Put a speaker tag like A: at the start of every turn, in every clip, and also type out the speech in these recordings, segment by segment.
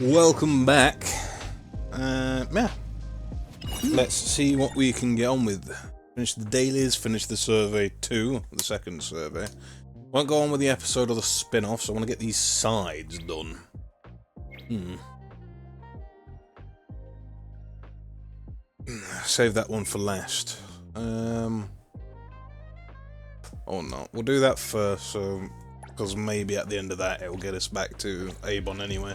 A: Welcome back. Yeah. Let's see what we can get on with. Finish the dailies, finish the survey 2, the second survey. Won't go on with the episode or the spin-off, so I want to get these sides done. Save that one for last. Or not. We'll do that first, because maybe at the end of that it'll get us back to Avon anyway.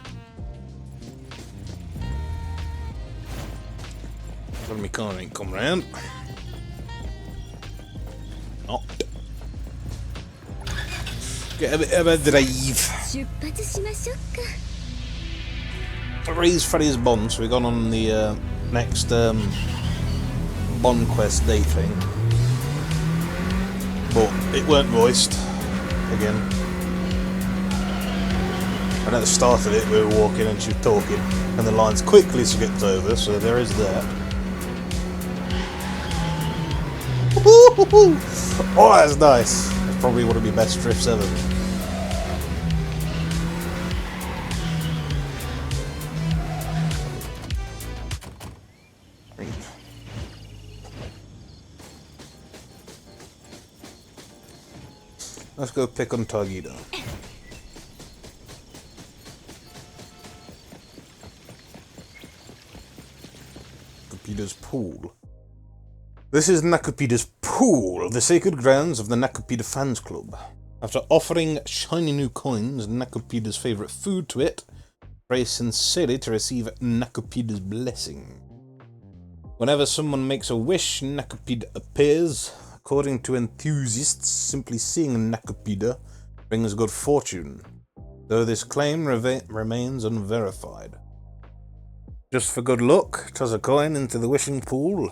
A: When my car ain't come round. Not. Get a bit of a drive. Raise Freddy's bond, so we've gone on the next bond quest date thing. But it weren't voiced again. And at the start of it, we were walking and she was talking, and the lines quickly skipped over, so there is that. Oh, that's nice. That's probably one of my best drifts ever. Let's go pick on Targito. Nacupeda's pool. This is Nacupeda's pool, the sacred grounds of the Nacupeda Fans Club. After offering shiny new coins, Nacupeda's favourite food to it, pray sincerely to receive Nacupeda's blessing. Whenever someone makes a wish, Nacupeda appears. According to enthusiasts, simply seeing Nacupeda brings good fortune, though this claim remains unverified. Just for good luck, toss a coin into the wishing pool.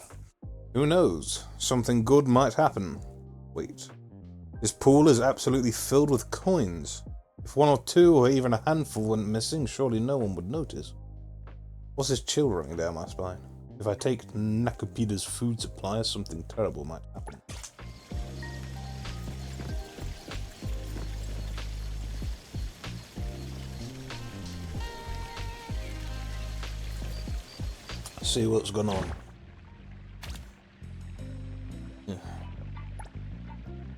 A: Who knows? Something good might happen. Wait. This pool is absolutely filled with coins. If one or two or even a handful went missing, surely no one would notice. What's this chill running down my spine? If I take Nacupeda's food supply, something terrible might happen. See what's going on.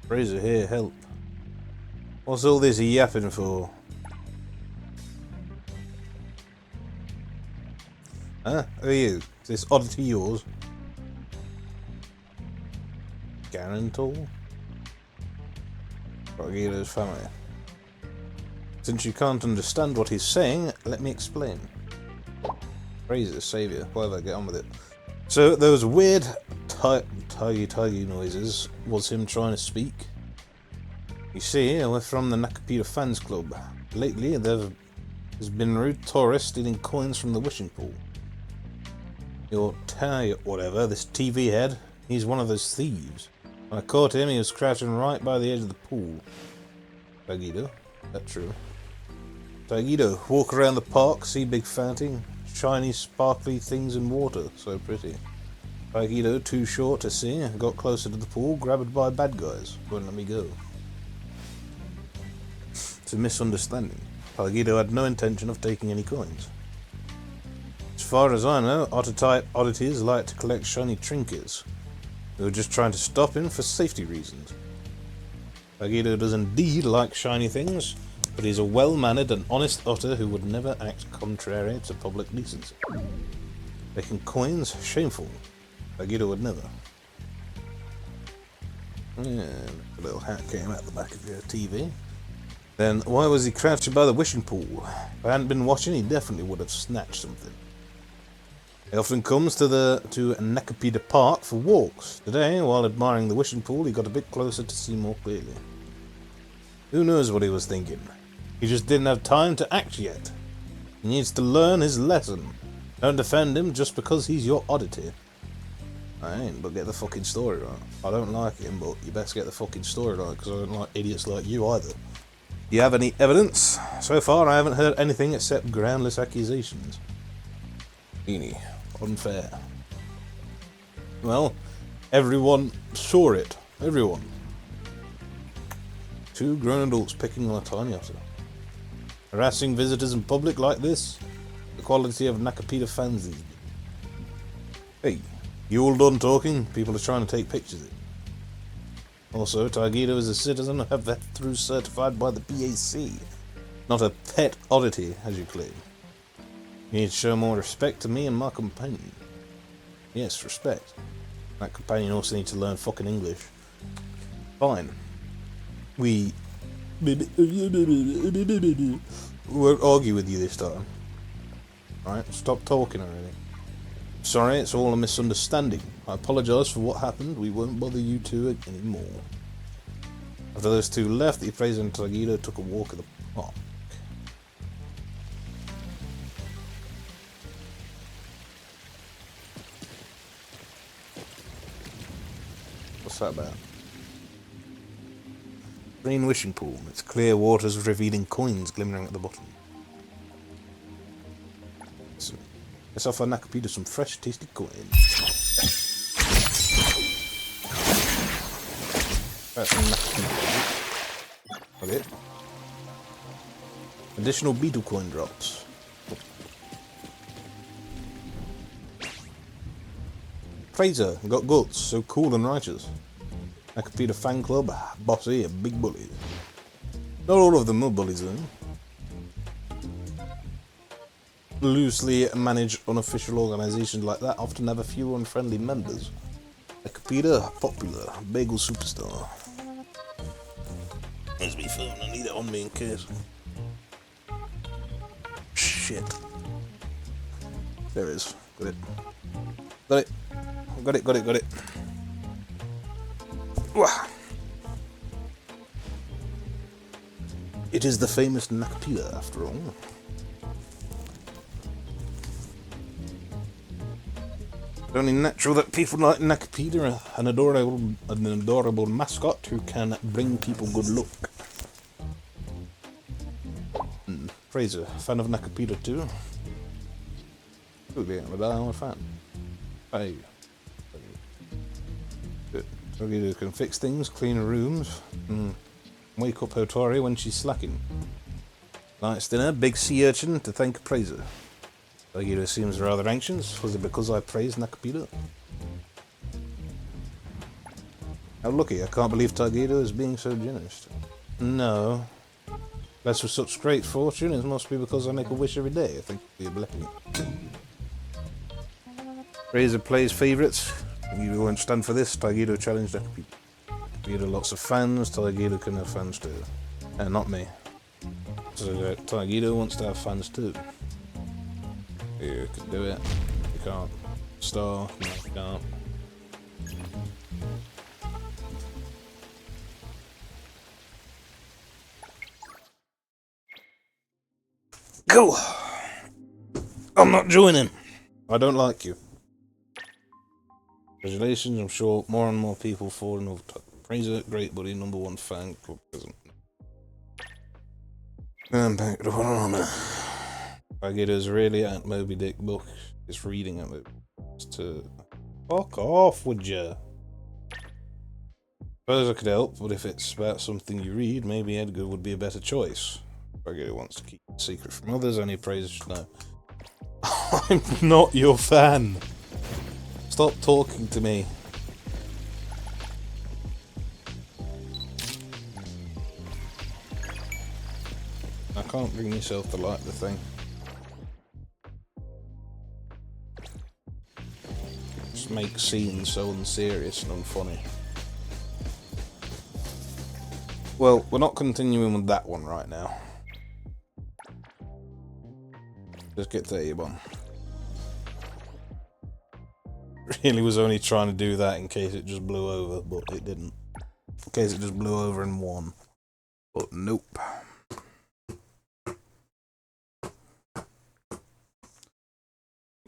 A: Razor here, help. What's all this yapping for? Huh? Who are you? Is this oddity yours? Guarantor? Targito's family. Since you can't understand what he's saying, let me explain. Razor, saviour, whatever, get on with it. So, those weird tuggy noises was him trying to speak. You see, we're from the Nacupeda Fans Club. Lately, there's been rude tourists stealing coins from the wishing pool. Your Tay, whatever, this TV head, he's one of those thieves. When I caught him, he was crouching right by the edge of the pool. Targito, that's true. Targito, walk around the park, see big fountain, shiny, sparkly things in water, so pretty. Targito, too short to see, got closer to the pool, grabbed by bad guys, wouldn't let me go. It's a misunderstanding. Targito had no intention of taking any coins. As far as I know, otter-type oddities like to collect shiny trinkets. They were just trying to stop him for safety reasons. Targito does indeed like shiny things, but he's a well-mannered and honest otter who would never act contrary to public decency. Making coins, shameful. Targito would never. Yeah, a little hat came out the back of your TV. Then why was he crouching by the wishing pool? If I hadn't been watching, he definitely would have snatched something. He often comes to Nacupeda Park for walks. Today, while admiring the wishing pool, he got a bit closer to see more clearly. Who knows what he was thinking? He just didn't have time to act yet. He needs to learn his lesson. Don't defend him just because he's your oddity. I ain't, but get the fucking story right. I don't like him, but you best get the fucking story right, because I don't like idiots like you either. Do you have any evidence? So far, I haven't heard anything except groundless accusations. Beanie. Unfair. Well, everyone saw it. Everyone. Two grown adults picking on a tiny otter. Harassing visitors in public like this? the quality of Nacupeda fans these days. Hey, you all done talking? People are trying to take pictures of it. Also, Targeto is a citizen of that through certified by the BAC, not a pet oddity, as you claim. You need to show more respect to me and my companion. Yes, respect. That companion also needs to learn fucking English. Fine. We won't argue with you this time. Alright, stop talking already. Sorry, it's all a misunderstanding. I apologise for what happened. We won't bother you two anymore. After those two left, the appraiser and Targeto took a walk at the park. What's that about? Green wishing pool. Its clear waters revealing coins glimmering at the bottom. Let's offer Nacupeda some fresh, tasty coins. That's Nacupeda. Okay. Additional beetle coin drops. Fraser, got guts, so cool and righteous. Nacupeda fan club, bossy and big bullies. Not all of them are bullies though. Loosely managed unofficial organisations like that often have a few unfriendly members. Nacupeda, popular, bagel superstar. There's me phone, I need it on me in case. Shit. There it is. Got it. Got it. Got it, got it, got it. Wah. It is the famous Nacupeda after all. It's only natural that people like Nacupeda are an adorable mascot who can bring people good luck. Fraser, fan of Nacupeda too? Absolutely, I'm a fan. Hey. Good. Targeto can fix things, clean rooms, wake up her Tori when she's slacking. Night's dinner, big sea urchin to thank a praiser. Targeto seems rather anxious. Was it because I praised Nacupeda? How lucky, I can't believe Targeto is being so generous. No. That's with such great fortune, it must be because I make a wish every day. I think it'll be a blessing. Fraser plays favourites. You won't stand for this. Targeto challenged Nacupeda. Nacupeda lots of fans. Targeto can have fans too. Not me. So Targeto wants to have fans too. You can do it. You can't. Star. No, you can't. Go! I'm not joining. I don't like you. Congratulations, I'm sure more and more people fall in love with Fraser, great buddy, #1 fan club present. I'm back to honor. Targeto's really at Moby Dick book. It's reading at Moby to fuck off, would ya? Suppose I could help, but if it's about something you read, maybe Edgar would be a better choice. Targeto wants to keep it secret from others, only praise should know. I'm not your fan. Stop talking to me. I can't bring myself to like the thing. Just make scenes so unserious and unfunny. Well, we're not continuing with that one right now. Just get to A1. Really was only trying to do that in case it just blew over, but it didn't. In case it just blew over and won. But nope.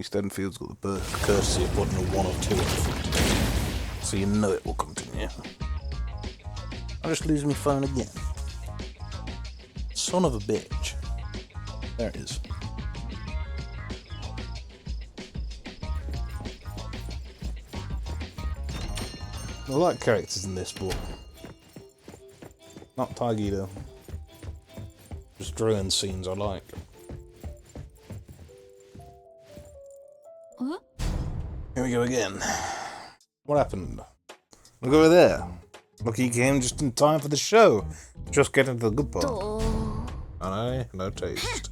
A: East Enfield's got the courtesy of putting a 1 or 2 in front. So you know it will continue. I just lose my phone again. Son of a bitch. There it is. I like characters in this book. Not Targeto. Just drone scenes I like. Here we go again. What happened? Look over there. Look, he came just in time for the show. Just getting to the good part. I no taste.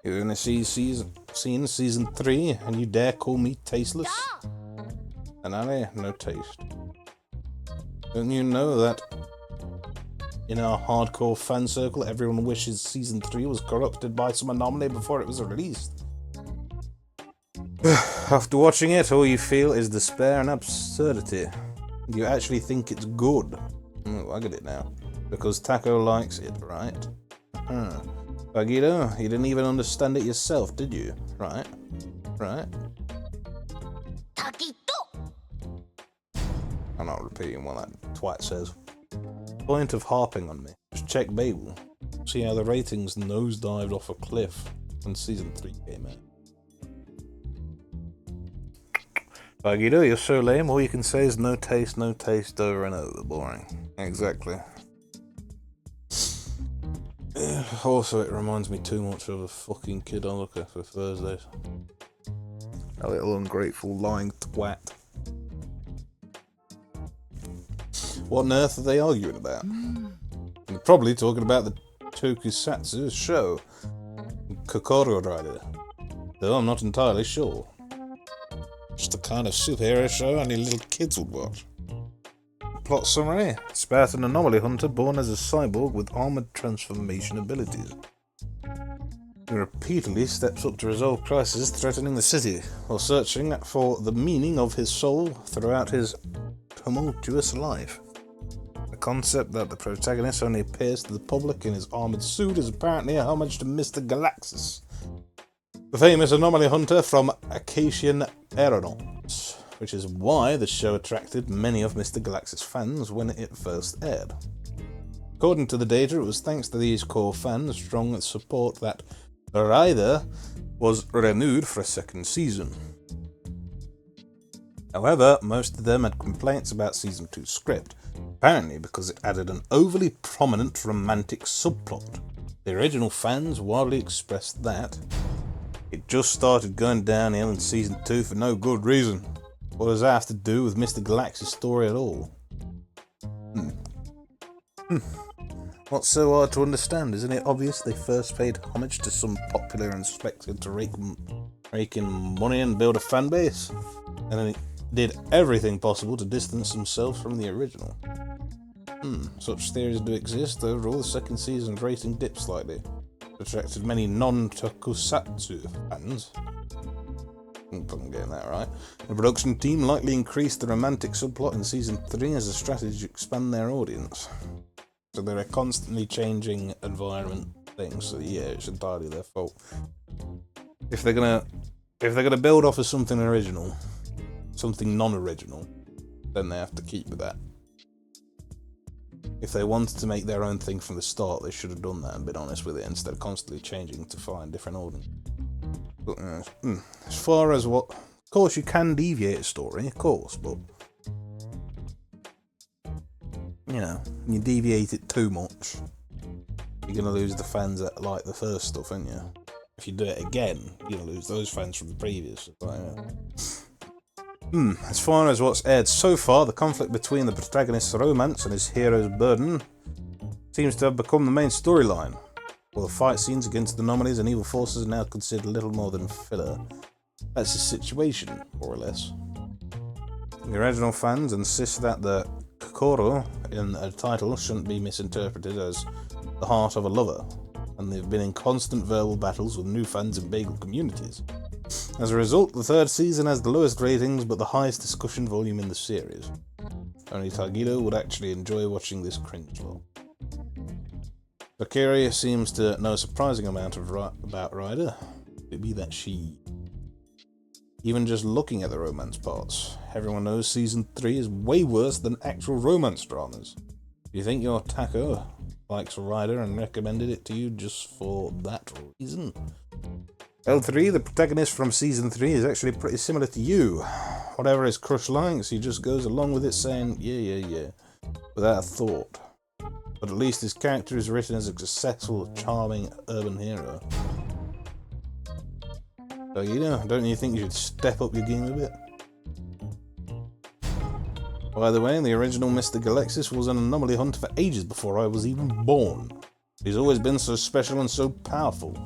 A: You're gonna see season 3, and you dare call me tasteless? And I no taste. Don't you know that in our hardcore fan circle, everyone wishes season 3 was corrupted by some anomaly before it was released? After watching it, all you feel is despair and absurdity. You actually think it's good. Oh, I get it now. Because Taco likes it, right? Bagito, you didn't even understand it yourself, did you? Right? Right? I'm not repeating what that twat says. Point of harping on me. Just check Babel. See how the ratings nosedived off a cliff when season 3 came out. Bagito, you're so lame, all you can say is no taste over and over. Boring. Exactly. Also, it reminds me too much of a fucking kid I look at for Thursdays. A little ungrateful lying twat. What on earth are they arguing about? They're probably talking about the Tokusatsu show, Kokoro Rider. Though I'm not entirely sure. Just the kind of superhero show only little kids would watch. Plot summary. It's about an anomaly hunter born as a cyborg with armored transformation abilities. He repeatedly steps up to resolve crises threatening the city, while searching for the meaning of his soul throughout his tumultuous life. The concept that the protagonist only appears to the public in his armored suit is apparently a homage to Mr. Galaxis, the famous anomaly hunter from Acacian Aeronauts, which is why the show attracted many of Mr. Galaxis fans when it first aired. According to the data, it was thanks to these core fans' strong support that Rider was renewed for a second season. However, most of them had complaints about season 2's script, apparently because it added an overly prominent romantic subplot. The original fans widely expressed that it just started going downhill in season 2 for no good reason. What does that have to do with Mr. Galaxis' story at all? What's so hard to understand? Isn't it obvious they first paid homage to some popular and expected to rake in money and build a fan base, and then did everything possible to distance themselves from the original? Such theories do exist. Overall, the second season's rating dipped slightly. It attracted many non-tokusatsu fans. I'm getting that right. The production team likely increased the romantic subplot in season 3 as a strategy to expand their audience. So they're a constantly changing environment thing, so yeah, it's entirely their fault. If they're gonna build off of something original, something non-original, then they have to keep with that. If they wanted to make their own thing from the start, they should have done that and been honest with it instead of constantly changing to find different audience. But, as far as what... Of course, you can deviate a story, of course, but... You know, when you deviate it too much, you're going to lose the fans that like the first stuff, aren't you? If you do it again, you're going to lose those fans from the previous. As far as what's aired so far, the conflict between the protagonist's romance and his hero's burden seems to have become the main storyline. While the fight scenes against anomalies and evil forces are now considered little more than filler. That's the situation, more or less. The original fans insist that the Kokoro in a title shouldn't be misinterpreted as the heart of a lover, and they've been in constant verbal battles with new fans in bagel communities. As a result, the third season has the lowest ratings but the highest discussion volume in the series. Only Tagito would actually enjoy watching this cringe lot. Akira seems to know a surprising amount about Ryder. Could it be that she... Even just looking at the romance parts, everyone knows season 3 is way worse than actual romance dramas. Do you think your Taco likes Ryder and recommended it to you just for that reason? L3, the protagonist from season 3, is actually pretty similar to you. Whatever his crush likes, he just goes along with it saying, yeah, without a thought. But at least his character is written as a successful, charming urban hero. So, don't you think you should step up your game a bit? By the way, the original Mr. Galexis was an anomaly hunter for ages before I was even born. He's always been so special and so powerful.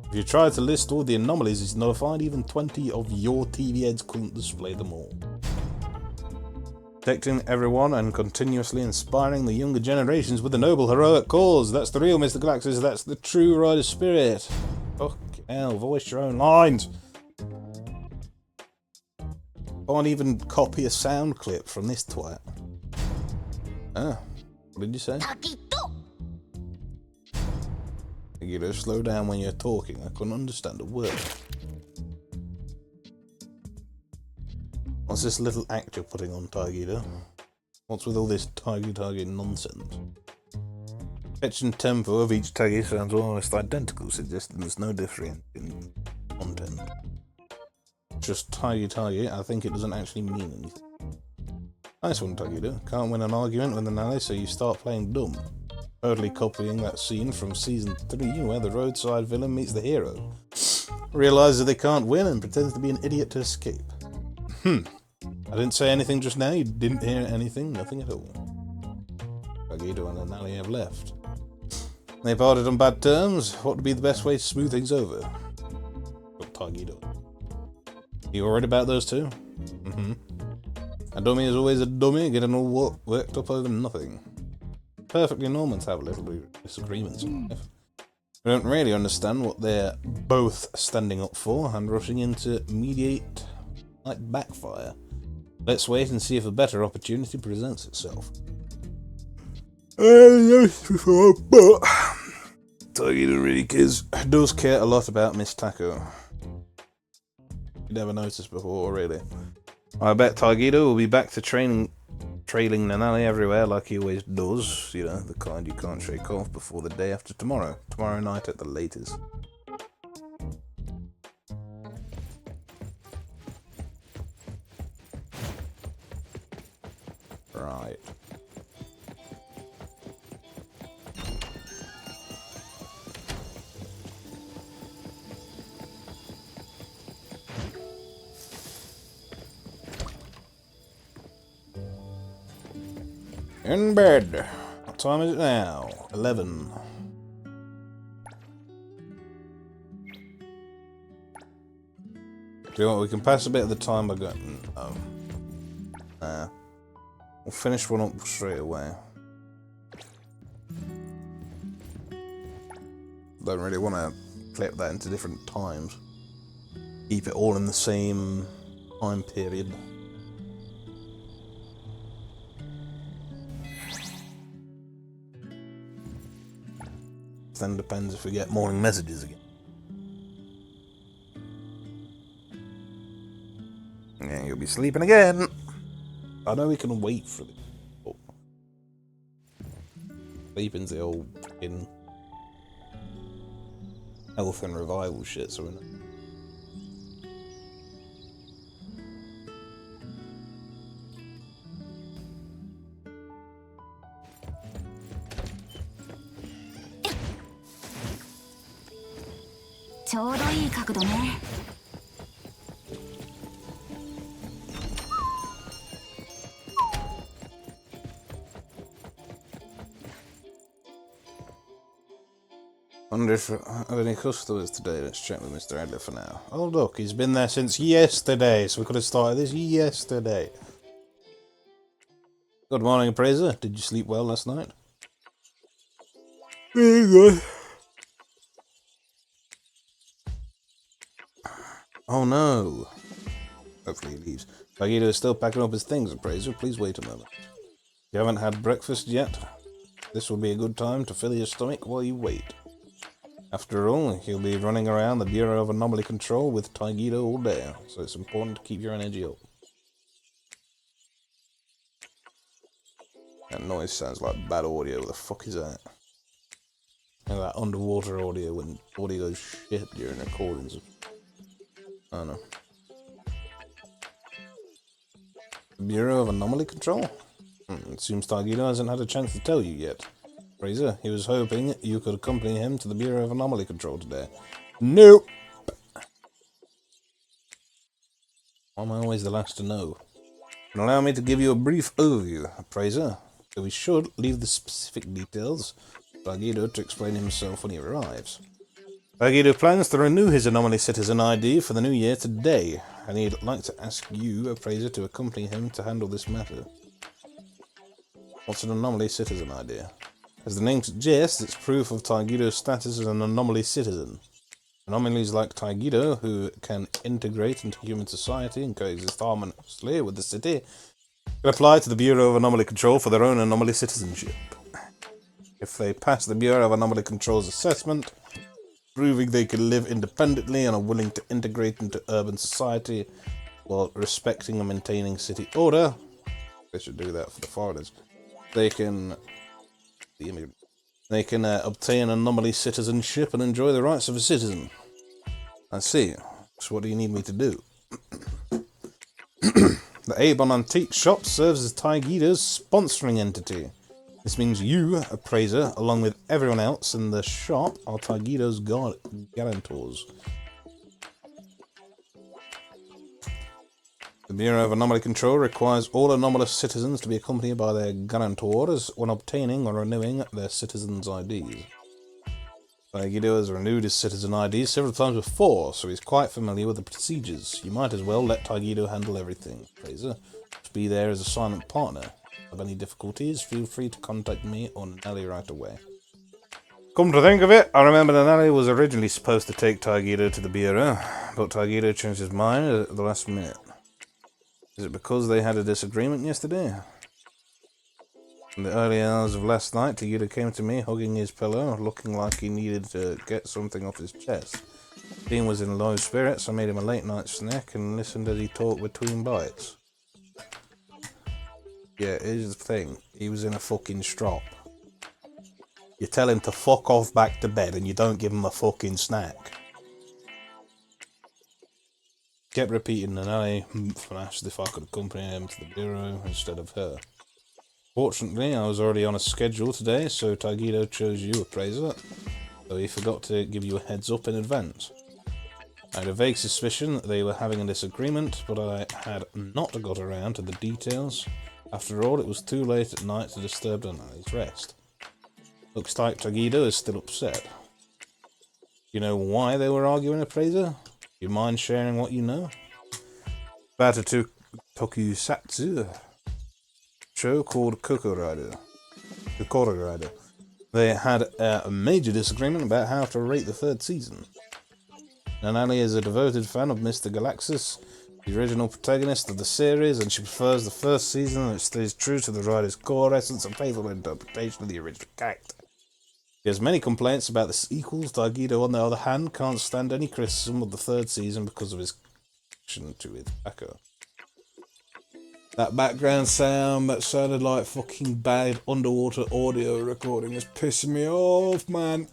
A: If you try to list all the anomalies he's notified, even 20 of your TV heads couldn't display them all. Protecting everyone and continuously inspiring the younger generations with a noble, heroic cause. That's the real Mr. Galexis, that's the true rider spirit. Fucking hell, voice your own lines. Can't even copy a sound clip from this twat. Ah, what did you say? You slow down when you're talking. I couldn't understand a word. What's this little act you're putting on, Taigida? What's with all this Taigi nonsense? Pitch and tempo of each Taigi sounds almost identical, suggesting there's no difference in content. Just Taigi, I think it doesn't actually mean anything. Nice one, Taigida. Can't win an argument with Nanally, so you start playing dumb. Totally copying that scene from season 3 where the roadside villain meets the hero. Realises they can't win and pretends to be an idiot to escape. I didn't say anything just now, you didn't hear anything, nothing at all. Taigida and Nanally have left. They parted on bad terms. What would be the best way to smooth things over? Got Taigida. You worried about those two? A dummy is always a dummy, getting all worked up over nothing. Perfectly normal to have a little disagreements in life. We don't really understand what they're both standing up for, and rushing in to mediate might backfire. Let's wait and see if a better opportunity presents itself. Yes, before, but Taigida really does care a lot about Miss Taco. You never noticed before, really. I bet Taigida will be back to trailing Nanally everywhere like he always does. The kind you can't shake off before the day after tomorrow. Tomorrow night at the latest. Right. In bed. What time is it now? 11. Do you know what? We can pass a bit of the time by going. Oh. Nah. We'll finish one up straight away. Don't really want to clip that into different times. Keep it all in the same time period. Then depends if we get morning messages again. Yeah, you'll be sleeping again. I know we can wait for it. Oh. Sleeping's the old fucking health and revival shit, so we're not. Wonder if I have any customers today. Let's check with Mr. Adler for now. Oh look, he's been there since yesterday, so we could have started this yesterday. Good morning, Appraiser. Did you sleep well last night? Very good. Oh no. Hopefully he leaves. Taigida is still packing up his things, Appraiser. Please wait a moment. You haven't had breakfast yet? This will be a good time to fill your stomach while you wait. After all, you'll be running around the Bureau of Anomaly Control with Taigida all day, so it's important to keep your energy up. That noise sounds like bad audio. What the fuck is that? And that underwater audio when audio goes shit during recordings. I don't know. Bureau of Anomaly Control? It seems Taigida hasn't had a chance to tell you yet. Fraser, he was hoping you could accompany him to the Bureau of Anomaly Control today. Nope! I'm always the last to know. And allow me to give you a brief overview, appraiser. So we should leave the specific details for Guido to explain himself when he arrives. Guido plans to renew his Anomaly Citizen ID for the new year today, and he'd like to ask you, appraiser, to accompany him to handle this matter. What's an Anomaly Citizen ID? As the name suggests, it's proof of Guido's status as an Anomaly Citizen. Anomalies like Guido, who can integrate into human society and coexist harmoniously with the city, can apply to the Bureau of Anomaly Control for their own Anomaly citizenship. If they pass the Bureau of Anomaly Control's assessment, proving they can live independently and are willing to integrate into urban society while respecting and maintaining city order, they should do that for the foreigners, they can obtain anomaly citizenship and enjoy the rights of a citizen. I see. So what do you need me to do? The Avon Antique Shop serves as Guido's sponsoring entity. This means you, appraiser, along with everyone else in the shop, are Guido's guarantors. The Bureau of Anomaly Control requires all anomalous citizens to be accompanied by their guarantors when obtaining or renewing their citizens' IDs. Guido has renewed his citizen ID several times before, so he's quite familiar with the procedures. You might as well let Guido handle everything, appraiser. Just be there as a silent partner. Have any difficulties, feel free to contact me or Nanally right away. Come to think of it, I remember Nanally was originally supposed to take Guido to the Bureau, but Guido changed his mind at the last minute. Is it because they had a disagreement yesterday? In the early hours of last night, Guido came to me, hugging his pillow, looking like he needed to get something off his chest. Dean was in low spirits. I made him a late-night snack and listened as he talked between bites. Yeah, here's the thing. He was in a fucking strop. You tell him to fuck off back to bed and you don't give him a fucking snack. Kept repeating, and I asked if I could accompany him to the Bureau instead of her. Fortunately, I was already on a schedule today, so Guido chose you, appraiser, so he forgot to give you a heads up in advance. I had a vague suspicion that they were having a disagreement, but I had not got around to the details. After all, it was too late at night to disturb Nanally's rest. Looks like Guido is still upset. You know why they were arguing, appraiser? You mind sharing what you know? About a tokusatsu show called Kokoro Rider. They had a major disagreement about how to rate the third season. Nanally is a devoted fan of Mr. Galaxus, the original protagonist of the series, and she prefers the first season, which stays true to the writer's core essence and faithful interpretation of the original character. He has many complaints about the sequels. Guido, on the other hand, can't stand any criticism of the third season because of his connection to it. Echo. That background sound that sounded like fucking bad underwater audio recording is pissing me off, man.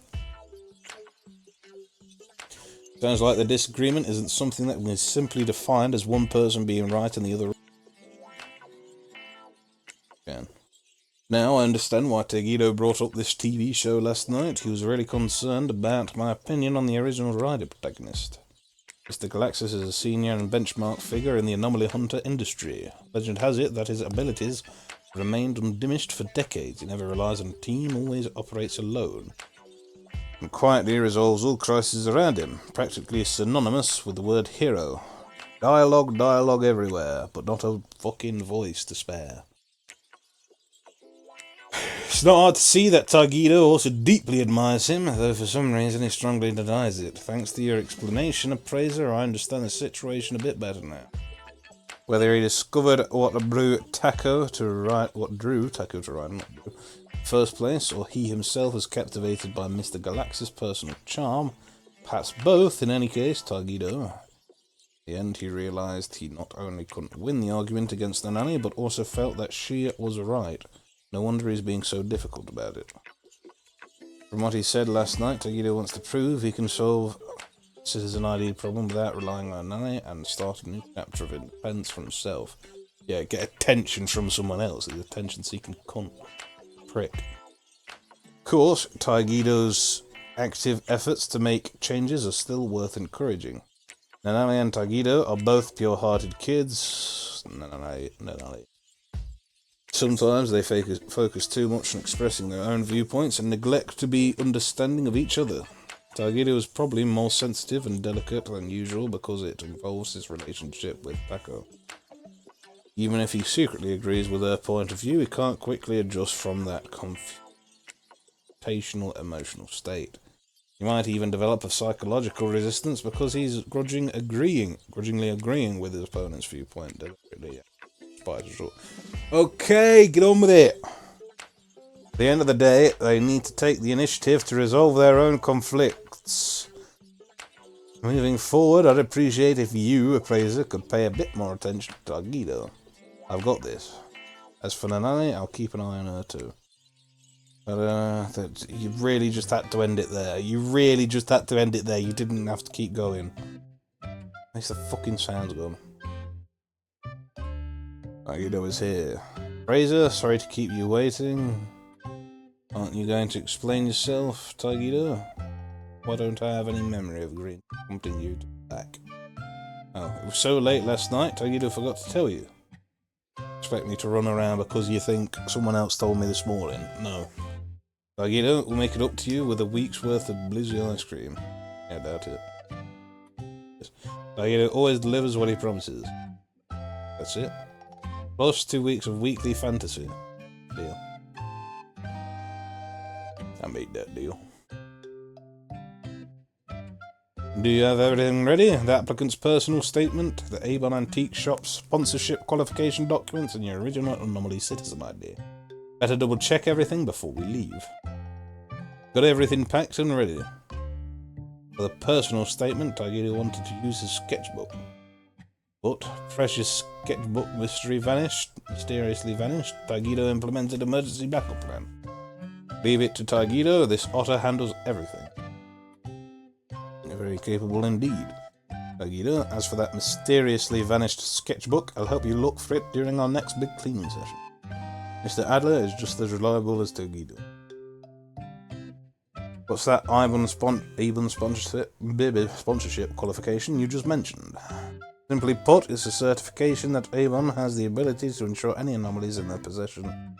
A: Sounds like the disagreement isn't something that is simply defined as one person being right and the other wrong. Now I understand why Guido brought up this TV show last night. He was really concerned about my opinion on the original rider protagonist. Mr. Galaxus is a senior and benchmark figure in the anomaly hunter industry. Legend has it that his abilities remained undiminished for decades. He never relies on a team, always operates alone, and quietly resolves all crises around him, practically synonymous with the word hero. Dialogue everywhere, but not a fucking voice to spare. It's not hard to see that Guido also deeply admires him, though for some reason he strongly denies it. Thanks to your explanation, appraiser, I understand the situation a bit better now. Whether he discovered what drew Taco to ride in the first place, or he himself was captivated by Mr. Galaxus' personal charm, perhaps both. In any case, Guido. In the end, he realized he not only couldn't win the argument against Nanally, but also felt that she was right. No wonder he's being so difficult about it. From what he said last night, Guido wants to prove he can solve the citizen ID problem without relying on Nanally and start a new chapter of independence for himself. Yeah, get attention from someone else. He's attention-seeking cunt. Prick. Of course, Guido's active efforts to make changes are still worth encouraging. Nanally and Tagido are both pure-hearted kids. Nanally. Sometimes they focus too much on expressing their own viewpoints and neglect to be understanding of each other. Tagido is probably more sensitive and delicate than usual because it involves his relationship with Paco. Even if he secretly agrees with her point of view, he can't quickly adjust from that confrontational emotional state. He might even develop a psychological resistance because he's grudgingly agreeing with his opponent's viewpoint deliberately. Okay, get on with it! At the end of the day, they need to take the initiative to resolve their own conflicts. Moving forward, I'd appreciate if you, appraiser, could pay a bit more attention to Tagido. I've got this. As for Nanally, I'll keep an eye on her too. But, you really just had to end it there. You really just had to end it there. You didn't have to keep going. Makes the fucking sounds gone. Tagido is here. Fraser, sorry to keep you waiting. Aren't you going to explain yourself, Tagido? Why don't I have any memory of Green prompting you to back? Oh, it was so late last night, Tagido forgot to tell you. Expect me to run around because you think someone else told me this morning? No. Tagido will make it up to you with a week's worth of Blizzy ice cream. Yeah, I doubt it. Yes. Tagido always delivers what he promises. That's it. Plus 2 weeks of weekly fantasy. Deal. I made that deal. Do you have everything ready? The applicant's personal statement, the Avon Antique Shop sponsorship qualification documents, and your original Anomaly citizen ID. Better double check everything before we leave. Got everything packed and ready. For the personal statement, Tagido wanted to use his sketchbook. But precious sketchbook mysteriously vanished. Tagido implemented emergency backup plan. Leave it to Tagido, this otter handles everything. Very capable indeed. Tagido, as for that mysteriously vanished sketchbook, I'll help you look for it during our next big cleaning session. Mr. Adler is just as reliable as Tagido. What's that Avon sponsorship qualification you just mentioned? Simply put, it's a certification that Avon has the ability to ensure any anomalies in their possession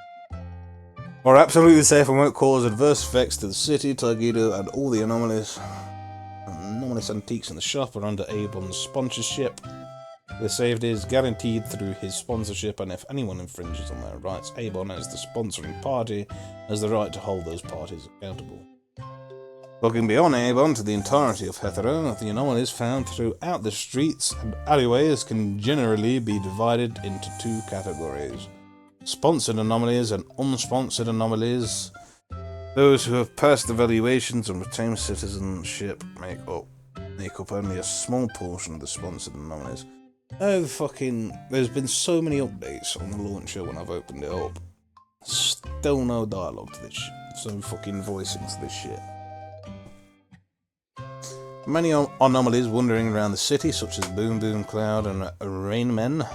A: are absolutely safe and won't cause adverse effects to the city, Tagido, and all the Anomalous antiques in the shop are under Avon's sponsorship. Their safety is guaranteed through his sponsorship, and if anyone infringes on their rights, Avon, as the sponsoring party, has the right to hold those parties accountable. Looking beyond Avon to the entirety of Hetero, the anomalies found throughout the streets and alleyways can generally be divided into 2 categories: sponsored anomalies and unsponsored anomalies. Those who have passed evaluations and retained citizenship make up only a small portion of the sponsored anomalies. Oh, there's been so many updates on the launcher when I've opened it up. Still no dialogue to this shit. So fucking voicings to this shit. Many anomalies wandering around the city, such as Boom Boom Cloud and Rain Men,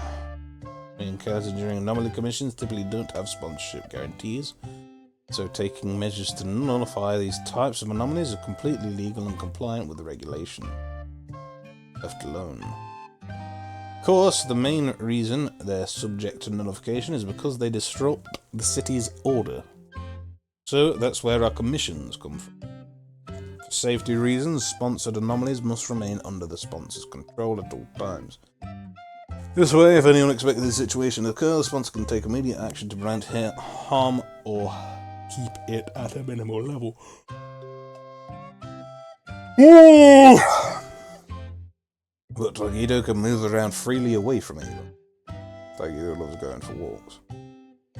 A: encountered during anomaly commissions, typically don't have sponsorship guarantees. So taking measures to nullify these types of anomalies are completely legal and compliant with the regulation. Left alone. Of course, the main reason they're subject to nullification is because they disrupt the city's order. So that's where our commissions come from. For safety reasons, sponsored anomalies must remain under the sponsor's control at all times. This way, if any unexpected situation occurs, the sponsor can take immediate action to prevent harm or keep it at a minimal level. But Tagido can move around freely away from Avon. Tagido loves going for walks.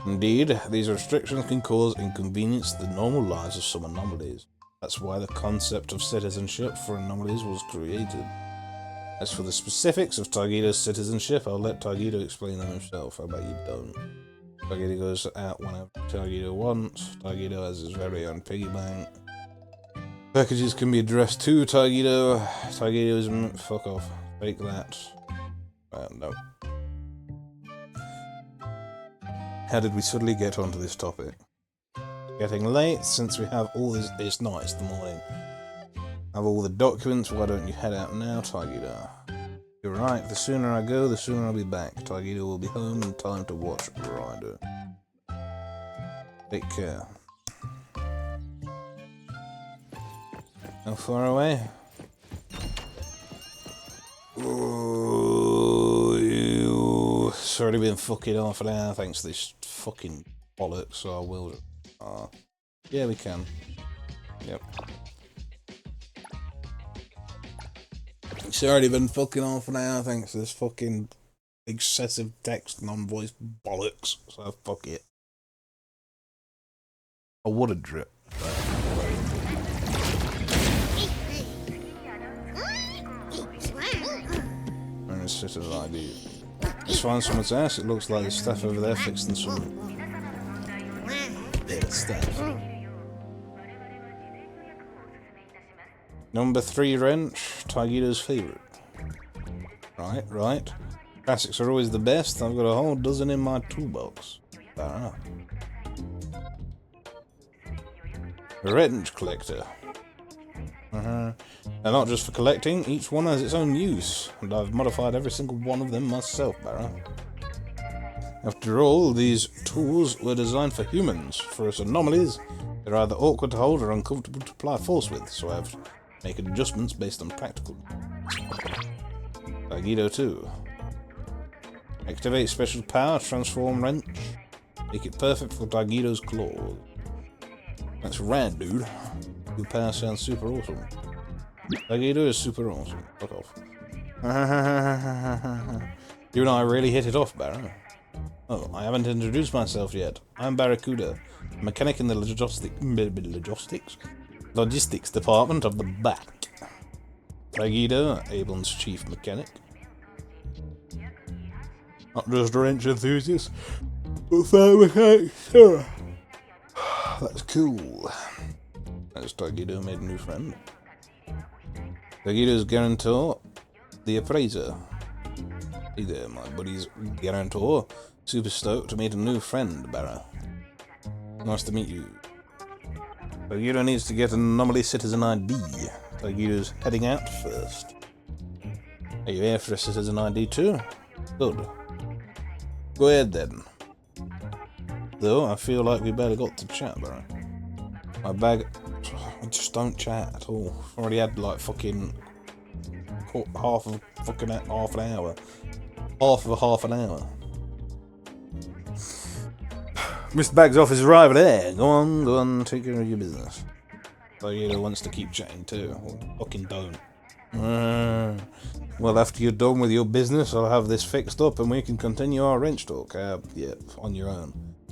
A: Indeed, these restrictions can cause inconvenience to the normal lives of some anomalies. That's why the concept of citizenship for anomalies was created. As for the specifics of Tagido's citizenship, I'll let Tagido explain them himself. How about you don't? Tagido goes out whenever Tagido wants. Tagido has his very own piggy bank. Packages can be addressed to Tagido. Tagido is... fuck off. Fake that. No. How did we suddenly get onto this topic? Getting late, since we have all this... It's not, it's the morning. Have all the documents, why don't you head out now, Tagido? You're right, the sooner I go, the sooner I'll be back. Tagido will be home in time to watch Ryder. Take care. How far away? Ooh, it's already been fucking half an hour thanks to this fucking bollocks, so I will... yeah, we can. Yep. It's already been fucking half an hour thanks to this fucking excessive text non-voice bollocks, so fuck it. I would have drip. And it's just an idea. Just find someone's ass, it looks like there's stuff over there fixing some... yeah, stuff. Number 3 wrench, Tagido's favourite. Right. Classics are always the best. I've got a whole dozen in my toolbox. Wrench collector. They're not just for collecting, each one has its own use, and I've modified every single one of them myself, Barra. After all, these tools were designed for humans. For us anomalies, they're either awkward to hold or uncomfortable to apply force with, so I've made adjustments based on practical. Tagido 2. Activate special power, transform wrench. Make it perfect for Tagido's claws. That's rad, dude. Your power sounds super awesome. Tagido is super awesome. Fuck off. You and I really hit it off, Barra. Oh, I haven't introduced myself yet. I'm Barracuda, a mechanic in the logistics department of the back. Tagido, Abel's chief mechanic. Not just a wrench enthusiast, but fellow mechanic. That's cool. As Tagido made a new friend. Tagido's guarantor, the appraiser. Hey there, my buddy's guarantor. Super stoked to meet a new friend, Barra. Nice to meet you. Tagido needs to get an anomaly citizen ID. Tagido's heading out first. Are you here for a citizen ID too? Good. Go ahead then. Though, I feel like we better got to chat, Barra. My bag... I just don't chat at all. I've already had like fucking... half an hour. Half an hour. Mr. Bag's office arrived there. Go on, take care of your business. Tagido wants to keep chatting too. Well, fucking don't. Well, after you're done with your business, I'll have this fixed up and we can continue our wrench talk. Yep, on your own.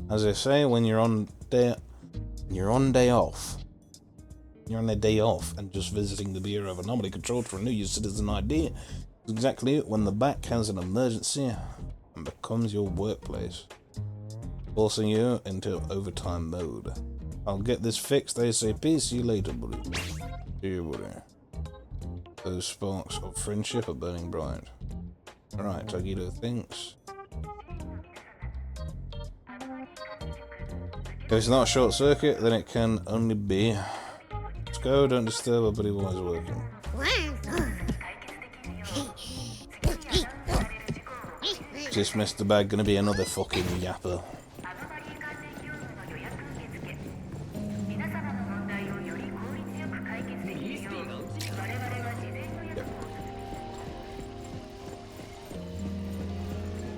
A: As I say, when you're on day off. You're on a day off and just visiting the Bureau of Anomaly Control to renew your citizen ID. It's exactly when the back has an emergency and becomes your workplace, forcing you into overtime mode. I'll get this fixed ASAP. See you later, buddy. See you, buddy. Those sparks of friendship are burning bright. Alright, Tagido thinks. If it's not a short circuit, then it can only be. Let's go, don't disturb our buddy while he's working. Is this Mr. Bag gonna be another fucking yapper?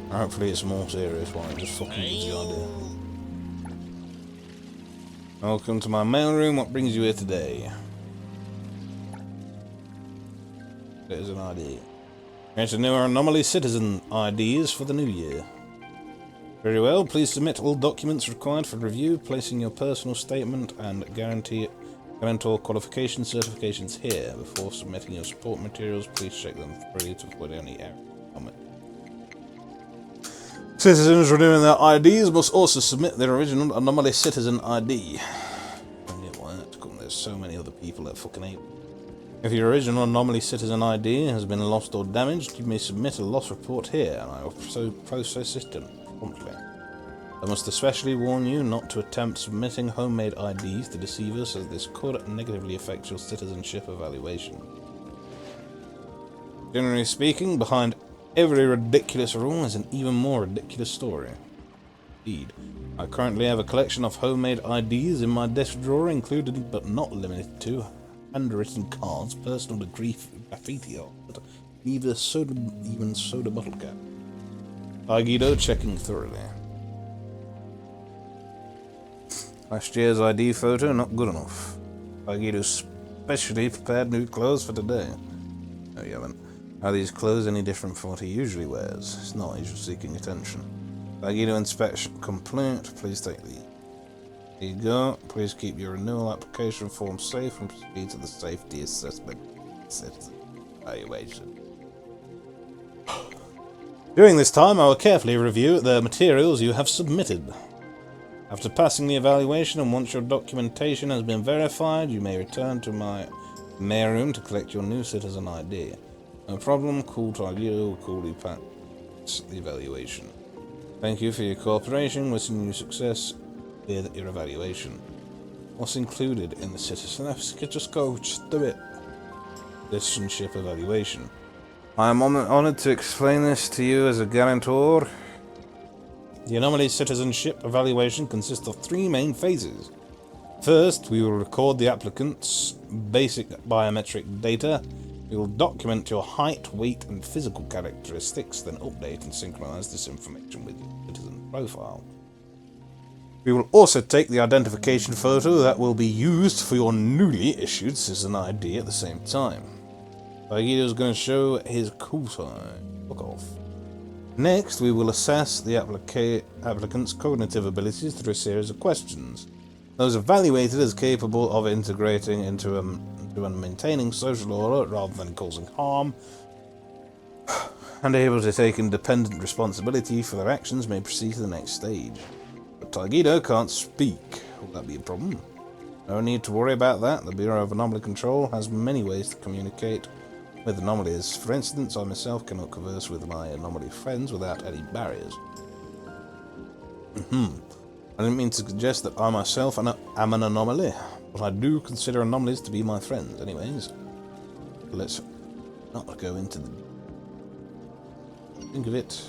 A: Hopefully it's a more serious one, it just fucking gives the idea. Welcome to my mailroom, what brings you here today? There's an ID. Here's a new Anomaly Citizen IDs for the new year. Very well, please submit all documents required for review, placing your personal statement and guarantor qualification certifications here. Before submitting your support materials, please check them freely to avoid any error. Citizens renewing their IDs must also submit their original Anomaly Citizen ID. There's so many other people that fucking hate. If your original Anomaly Citizen ID has been lost or damaged, you may submit a loss report here, and I will process it promptly. I must especially warn you not to attempt submitting homemade IDs to deceivers, as this could negatively affect your citizenship evaluation. Generally speaking, behind every ridiculous rule is an even more ridiculous story. Indeed, I currently have a collection of homemade IDs in my desk drawer, included but not limited to handwritten cards, personal graffiti art, even soda bottle cap. Guido checking thoroughly. Last year's ID photo not good enough. Guido specially prepared new clothes for today. No, you haven't. Are these clothes any different from what he usually wears? It's not, he's just seeking attention. Guido inspection complete. Please take these. Here you go. Please keep your renewal application form safe and proceed to the safety assessment citizen evaluation. During this time, I will carefully review the materials you have submitted. After passing the evaluation and once your documentation has been verified, you may return to my mail room to collect your new citizen ID. No problem, call Targito, call you pass the evaluation. Thank you for your cooperation, wishing you success with your evaluation. What's included in the citizen? Just go, just do it. Citizenship evaluation. I am honoured to explain this to you as a guarantor. The Anomaly citizenship evaluation consists of 3 main phases. First, we will record the applicant's basic biometric data. We will document your height, weight, and physical characteristics, then update and synchronize this information with your citizen profile. We will also take the identification photo that will be used for your newly issued citizen ID at the same time. Guido's going to show his cool time. Fuck off. Next, we will assess the applicant's cognitive abilities through a series of questions. Those evaluated as capable of integrating into and maintaining social order rather than causing harm, and able to take independent responsibility for their actions may proceed to the next stage. But Targido can't speak. Will that be a problem? No need to worry about that. The Bureau of Anomaly Control has many ways to communicate with anomalies. For instance, I myself cannot converse with my anomaly friends without any barriers. I didn't mean to suggest that I myself am an anomaly, but I do consider anomalies to be my friends anyways. Let's not go into the... Think of it.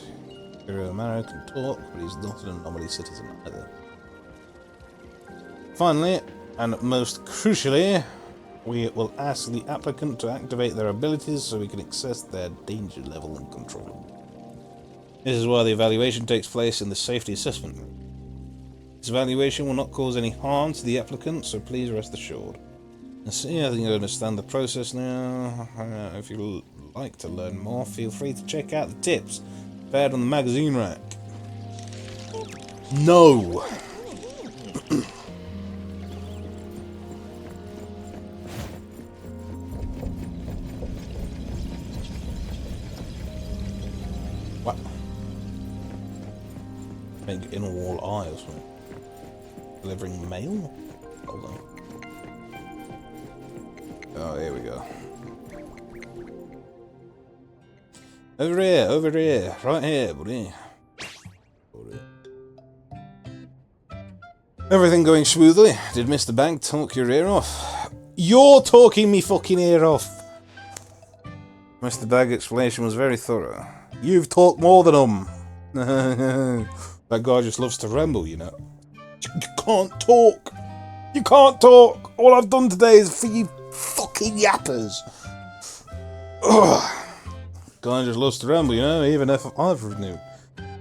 A: Hero Amaro can talk, but he's not an anomaly citizen either. Finally, and most crucially, we will ask the applicant to activate their abilities so we can assess their danger level and control them. This is why the evaluation takes place in the safety assessment room. This evaluation will not cause any harm to the applicant, so please rest assured. I see, I think you understand the process now. If you'd like to learn more, feel free to check out the tips prepared on the magazine rack. No! What? Big inner wall eye or something. Delivering mail? Hold on. Oh, here we go. Over here, right here, buddy. Everything going smoothly? Did Mr. Bank talk your ear off? You're talking me fucking ear off! Mr. Bag's explanation was very thorough. You've talked more than him. That guy just loves to ramble, you know. You can't talk! You can't talk! All I've done today is for you fucking yappers! Ugh. Guy just loves to ramble, you know, even if I've renewed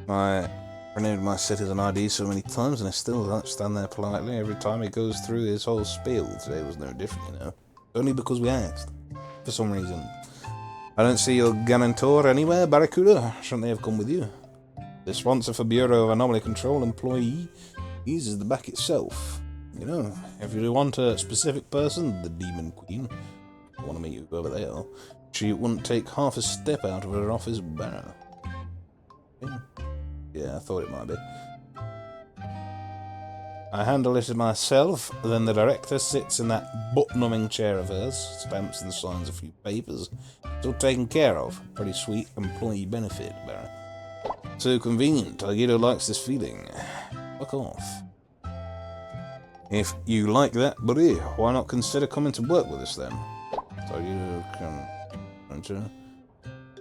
A: my citizen ID so many times and I still don't stand there politely every time he goes through his whole spiel. Today was no different, you know. Only because we asked. For some reason. I don't see your guarantor anywhere, Barracuda. Shouldn't they have come with you? The sponsor for Bureau of Anomaly Control employee uses the back itself. You know, if you want a specific person, the Demon Queen, I want to meet you over there, she wouldn't take half a step out of her office barrow. Yeah, I thought it might be. I handle it myself, then the director sits in that butt-numbing chair of hers, stamps and signs a few papers. It's all taken care of. Pretty sweet employee benefit, Barra. So convenient. Targido likes this feeling. Fuck off. If you like that, buddy, why not consider coming to work with us then? Targido can...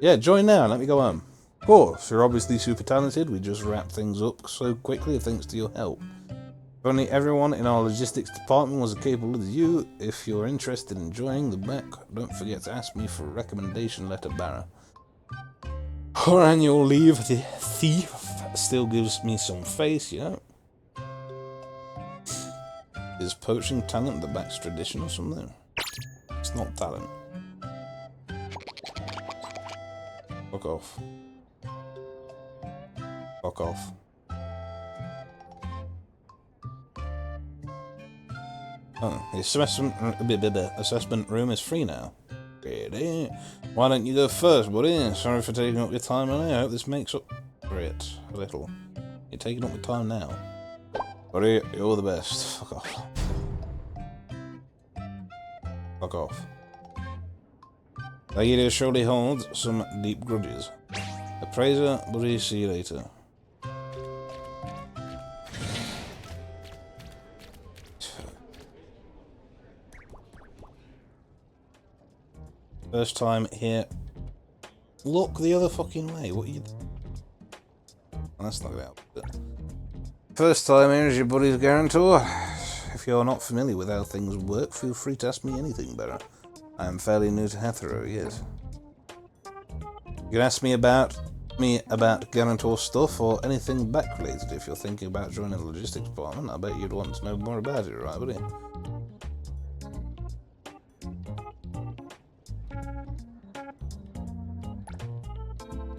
A: Yeah, join now, let me go home. Of course, you're obviously super talented. We just wrap things up so quickly thanks to your help. If only everyone in our logistics department was as capable as you. If you're interested in joining the back, don't forget to ask me for a recommendation letter, Barra. Or annual leave, the thief still gives me some face, you know. Is poaching talent the back's tradition or something? It's not talent. Fuck off. Fuck off. Oh, the assessment room is free now. Really? Why don't you go first, buddy? Sorry for taking up your time, and I hope this makes up for it a little. You're taking up your time now. Buddy, you're the best. Fuck off. Fuck off. Taguito surely holds some deep grudges. Appraiser, buddy, see you later. First time here. Look the other fucking way. What are you doing? That's not gonna help. First time here is your buddy's guarantor. If you're not familiar with how things work, feel free to ask me anything, Barra. I am fairly new to Hetero, yes. You can ask me about guarantor stuff or anything back related. If you're thinking about joining the logistics department, I bet you'd want to know more about it, right, buddy?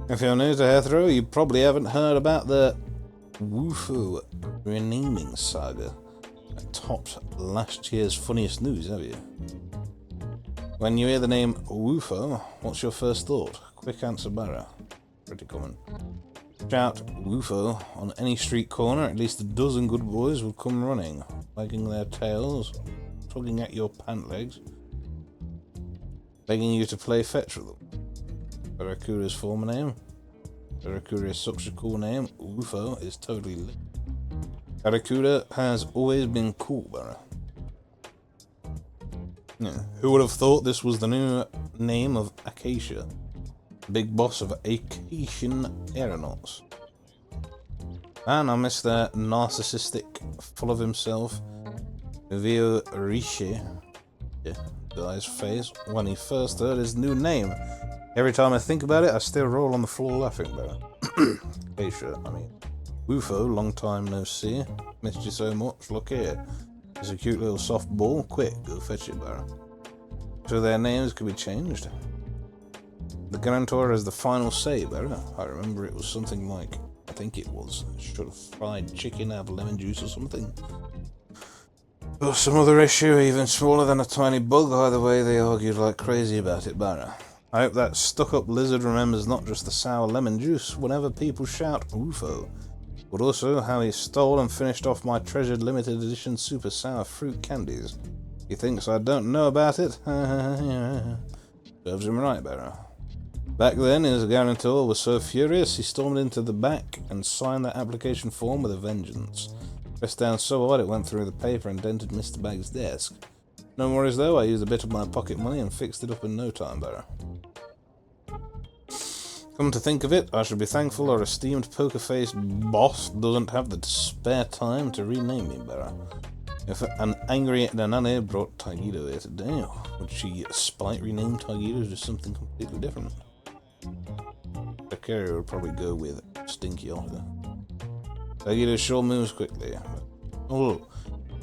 A: If you're new to Hetero, you probably haven't heard about the Woofo renaming saga that topped last year's funniest news, have you? When you hear the name Woofo, what's your first thought? Quick answer, Barra. Pretty common. Shout Woofo on any street corner, at least a dozen good boys will come running, wagging their tails, tugging at your pant legs, begging you to play fetch with them. Barracuda's former name. Barracuda is such a cool name. Woofo is totally lit. Barracuda has always been cool, Barra. Yeah. Who would have thought this was the new name of Acacia? Big boss of Acacian aeronauts. And I miss that narcissistic, full of himself, Vio Riche, guy's face when he first heard his new name. Every time I think about it, I still roll on the floor laughing, Barra. Acacia, I mean. Woofo, long time no see. Missed you so much. Look here. It's a cute little soft ball. Quick, go fetch it, Barra. So their names could be changed. The guarantor has the final say, Barra. I remember it was something like, I think it was, should have fried chicken, have lemon juice or something. Or some other issue even smaller than a tiny bug. Either way, they argued like crazy about it, Barra. I hope that stuck-up lizard remembers not just the sour lemon juice whenever people shout Woofo, but also how he stole and finished off my treasured limited edition super sour fruit candies. He thinks I don't know about it? Serves him right, Barra. Back then, his guarantor was so furious, he stormed into the back and signed that application form with a vengeance. Pressed down so hard it went through the paper and dented Mr. Bag's desk. No worries though, I used a bit of my pocket money and fixed it up in no time, Barra. Come to think of it, I should be thankful our esteemed poker-faced boss doesn't have the spare time to rename me, Barra. If an angry Nanally brought Taguito here today, would she spite rename Taguito to something completely different? The carrier would probably go with Stinky Otter. Taguito sure moves quickly. Oh,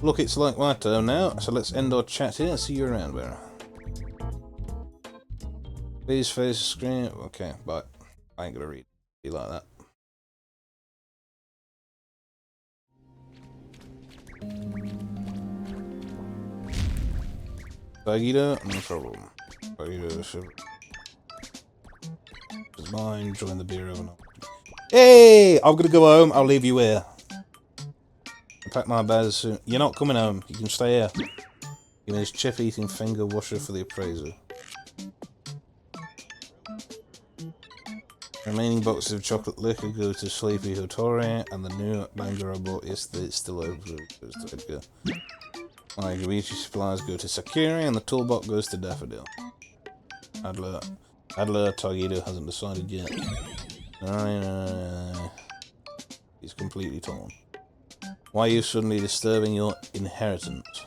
A: look, it's like my turn now, so let's end our chat here and see you around, Barra. Please face the screen. Okay, bye. I ain't gonna read. Be like that. Taguito, no problem. Taguito should. It's mine. Join the beer oven. Hey! I'm gonna go home. I'll leave you here. I'll pack my bags soon. You're not coming home. You can stay here. Give me this chip-eating finger washer for the appraiser. Remaining boxes of chocolate liquor go to Sleepy Hotori, and the new manga I bought yesterday is still open. Goes to Edgar. My Gabichi supplies go to Sakiri, and the toolbox goes to Daffodil. Adler. Adler Targeto hasn't decided yet. No. He's completely torn. Why are you suddenly disturbing your inheritance?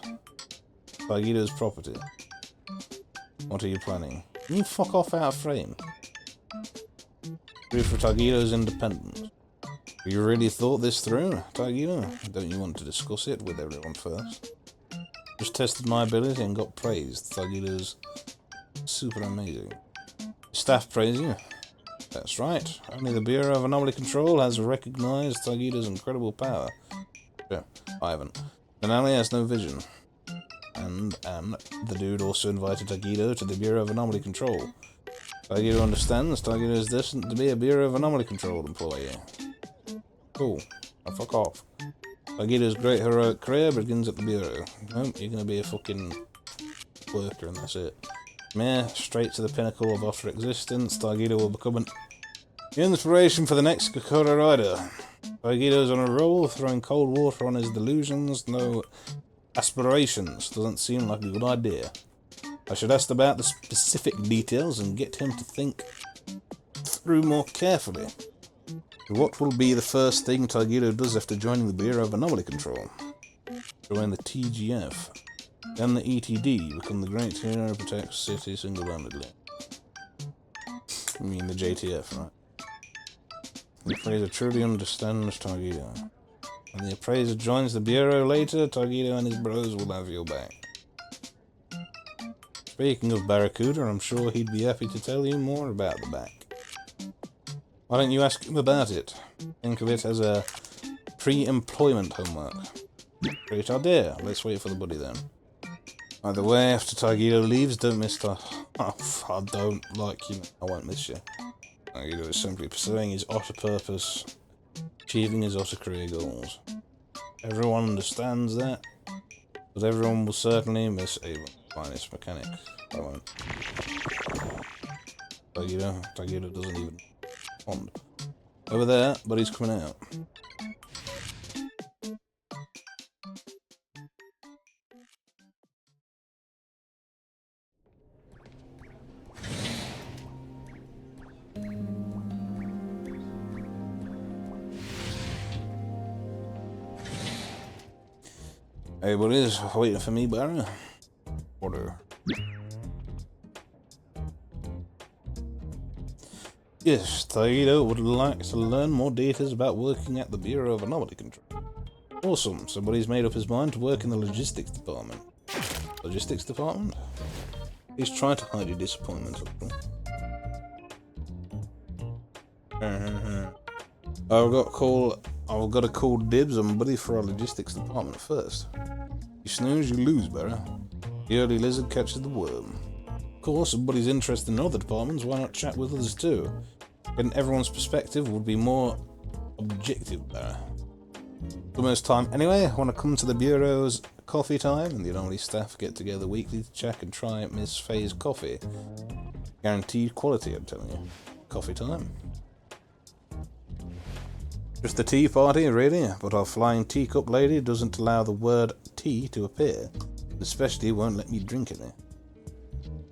A: Targeto's property. What are you planning? Can you fuck off out of frame? Proof for Targeto's independence. Have you really thought this through, Targeto? Don't you want to discuss it with everyone first? Just tested my ability and got praised. Targeto's super amazing. Staff praise you? That's right. Only the Bureau of Anomaly Control has recognized Targeto's incredible power. Yeah, I haven't. Nanally has no vision. And the dude also invited Targeto to the Bureau of Anomaly Control. Targeto understands Targeto is destined to be a Bureau of Anomaly Control employee. Cool. Now fuck off. Targeto's great heroic career begins at the Bureau. Nope, you're gonna be a fucking worker and that's it. Meh, straight to the pinnacle of utter existence. Targeto will become an inspiration for the next Dakota Rider. Targeto's on a roll, throwing cold water on his delusions. No aspirations. Doesn't seem like a good idea. I should ask about the specific details and get him to think through more carefully. What will be the first thing Targeto does after joining the Bureau of Anomaly Control? Join the TGF. Then the ETD, become the great hero who protects the city single-handedly. I mean the JTF, right? The appraiser truly understands Targeto. When the appraiser joins the Bureau later, Targeto and his bros will have your back. Speaking of Barracuda, I'm sure he'd be happy to tell you more about the back. Why don't you ask him about it? Think of it as a pre-employment homework. Great idea. Let's wait for the buddy then. Either way, after Targeto leaves, don't miss I don't like you. I won't miss you. Targeto is simply pursuing his otter purpose, achieving his otter career goals. Everyone understands that, but everyone will certainly miss Avon's finest mechanic. I won't. Targeto doesn't even respond. Over there, but he's coming out. Hey buddies, waiting for me, Barry? Order. Yes, Targeto would like to learn more details about working at the Bureau of Anomaly Control. Awesome, so buddy's made up his mind to work in the logistics department. Logistics department? He's trying to hide your disappointment. I've got to call dibs on buddy for our logistics department first. You snooze, you lose, Barry. The early lizard catches the worm. Of course, if buddy's interested in other departments, why not chat with others too? Getting everyone's perspective would be more objective, Barry. Almost time. Anyway, I want to come to the Bureau's coffee time, and the Anomaly staff get together weekly to check and try Miss Faye's coffee. Guaranteed quality, I'm telling you. Coffee time. Just a tea party, really, but our flying teacup lady doesn't allow the word tea to appear, and especially won't let me drink any.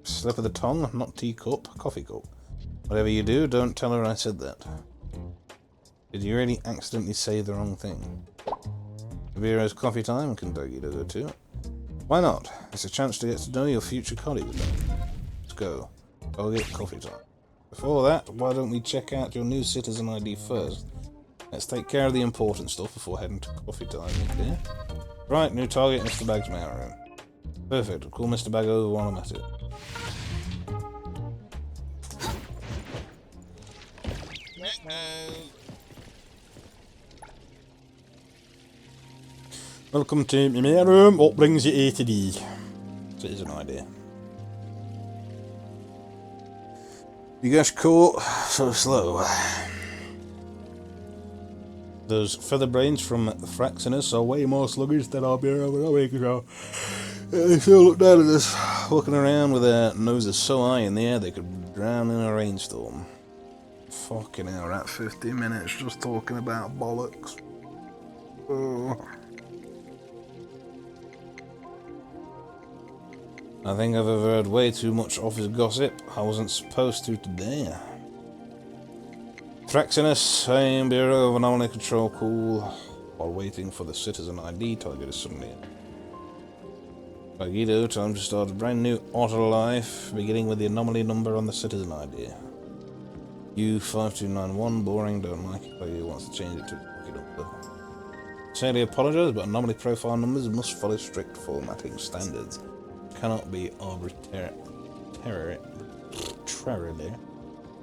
A: Slip of the tongue, not teacup, coffee cup. Whatever you do, don't tell her I said that. Did you really accidentally say the wrong thing? The Bureau's coffee time, can Targeto go too? Why not? It's a chance to get to know your future colleagues. Let's go. I'll get coffee time. Before that, why don't we check out your new citizen ID first? Let's take care of the important stuff before heading to coffee time, okay? Right, new target, Mr. Bag's mail room. Perfect, I'll call Mr. Bag over while I'm at it. Welcome to my mail room. What brings you A to D? Citizen ID. You guys caught so slow. Those feather brains from Fraxinus are way more sluggish than our Bureau of Anomaly Control. They still look down at us, walking around with their noses so high in the air they could drown in a rainstorm. Fucking hell, that 15 minutes just talking about bollocks. Oh. I think I've overheard way too much office gossip. I wasn't supposed to today. Thraxinus, I am Bureau of Anomaly Control Call. While waiting for the citizen ID, target is suddenly in. Guido, time to start a brand new auto life, beginning with the anomaly number on the citizen ID. U5291, boring, don't like it, but he wants to change it to a number. Sincerely apologise, but anomaly profile numbers must follow strict formatting standards. Cannot be arbitrarily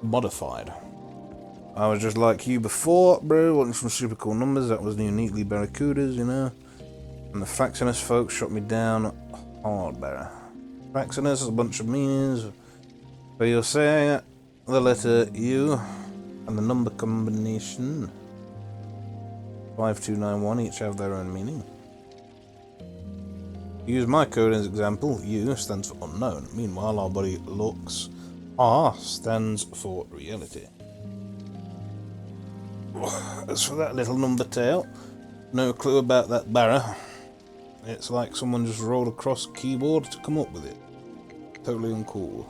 A: modified. I was just like you before, bro, wanting some super cool numbers. That was uniquely Barracudas, you know. And the Thraxinus folks shot me down hard, Barra. Thraxinus is a bunch of meanings. But you're saying the letter U and the number combination 5291 each have their own meaning. Use my code as example. U stands for unknown. Meanwhile, our body looks. R stands for reality. As for that little number tail, no clue about that Barra. It's like someone just rolled across a keyboard to come up with it. Totally uncool.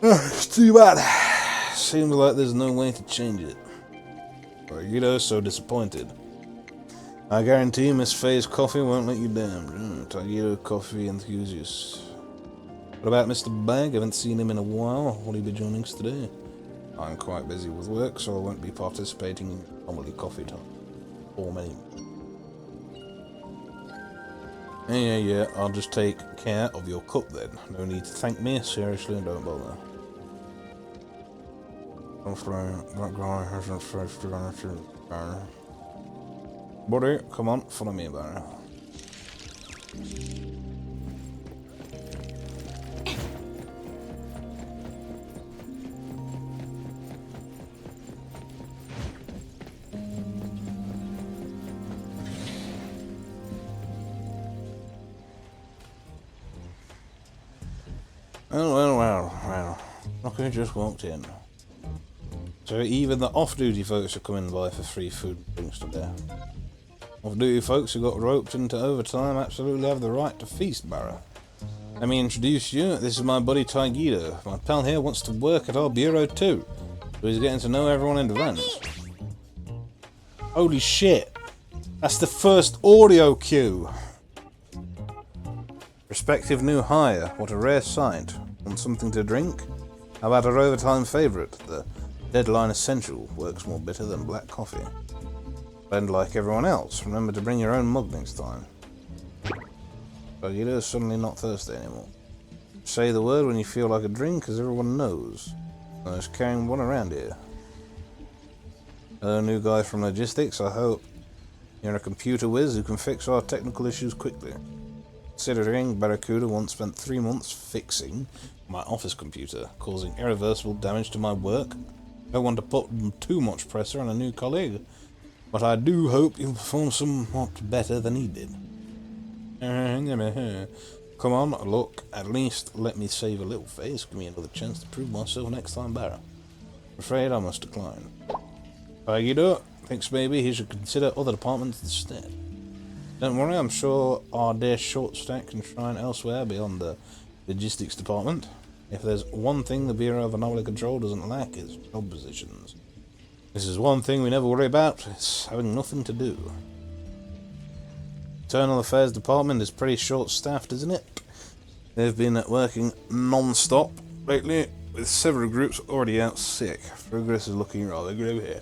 A: It's too bad. Seems like there's no way to change it. Guido's so disappointed. I guarantee Miss Faye's coffee won't let you down. Guido coffee enthusiast. What about Mr. Bag? Haven't seen him in a while. Will he be joining us today? I'm quite busy with work, so I won't be participating in anomaly coffee time. Or many. Yeah, I'll just take care of your cup then. No need to thank me, seriously, don't bother. That guy hasn't first to Buddy, come on, follow me, Barry. Well. Look who just walked in. So even the off-duty folks are coming by for free food and drinks today. Off-duty folks who got roped into overtime absolutely have the right to feast, Barra. Let me introduce you. This is my buddy Guido. My pal here wants to work at our bureau too, so he's getting to know everyone in Neverness. Holy shit! That's the first audio cue! Prospective new hire. What a rare sight. Want something to drink? How about our overtime favourite, the Deadline Essential? Works more bitter than black coffee. Blend like everyone else. Remember to bring your own mug next time. Guido's suddenly not thirsty anymore. Say the word when you feel like a drink, as everyone knows. I was carrying one around here. Hello, new guy from logistics. I hope you're a computer whiz who can fix our technical issues quickly. Considering Barracuda once spent 3 months fixing my office computer, causing irreversible damage to my work. Don't want to put too much pressure on a new colleague, but I do hope you'll perform somewhat better than he did. Come on, look, at least let me save a little face. Give me another chance to prove myself next time, Barra. I'm afraid I must decline. Guido thinks maybe he should consider other departments instead. Don't worry, I'm sure our dear short stack can shine elsewhere beyond the logistics department. If there's one thing the Bureau of Anomaly Control doesn't lack, it's job positions. This is one thing we never worry about, it's having nothing to do. Internal Affairs Department is pretty short-staffed, isn't it? They've been working non-stop lately, with several groups already out sick. Progress is looking rather grim here.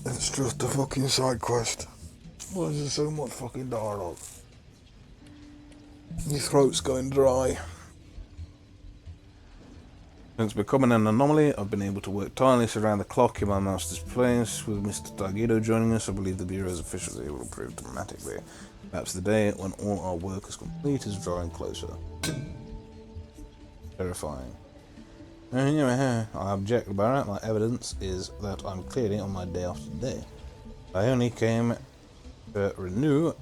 B: It's just a fucking side quest. Why is there so much fucking dialogue? Your throat's going dry.
A: Since becoming an anomaly, I've been able to work tirelessly around the clock in my master's place. With Mr. Guido joining us, I believe the Bureau's officially will improve dramatically. Perhaps the day when all our work is complete is drawing closer. Terrifying. I object, Barrett. My evidence is that I'm clearly on my day off today. I only came to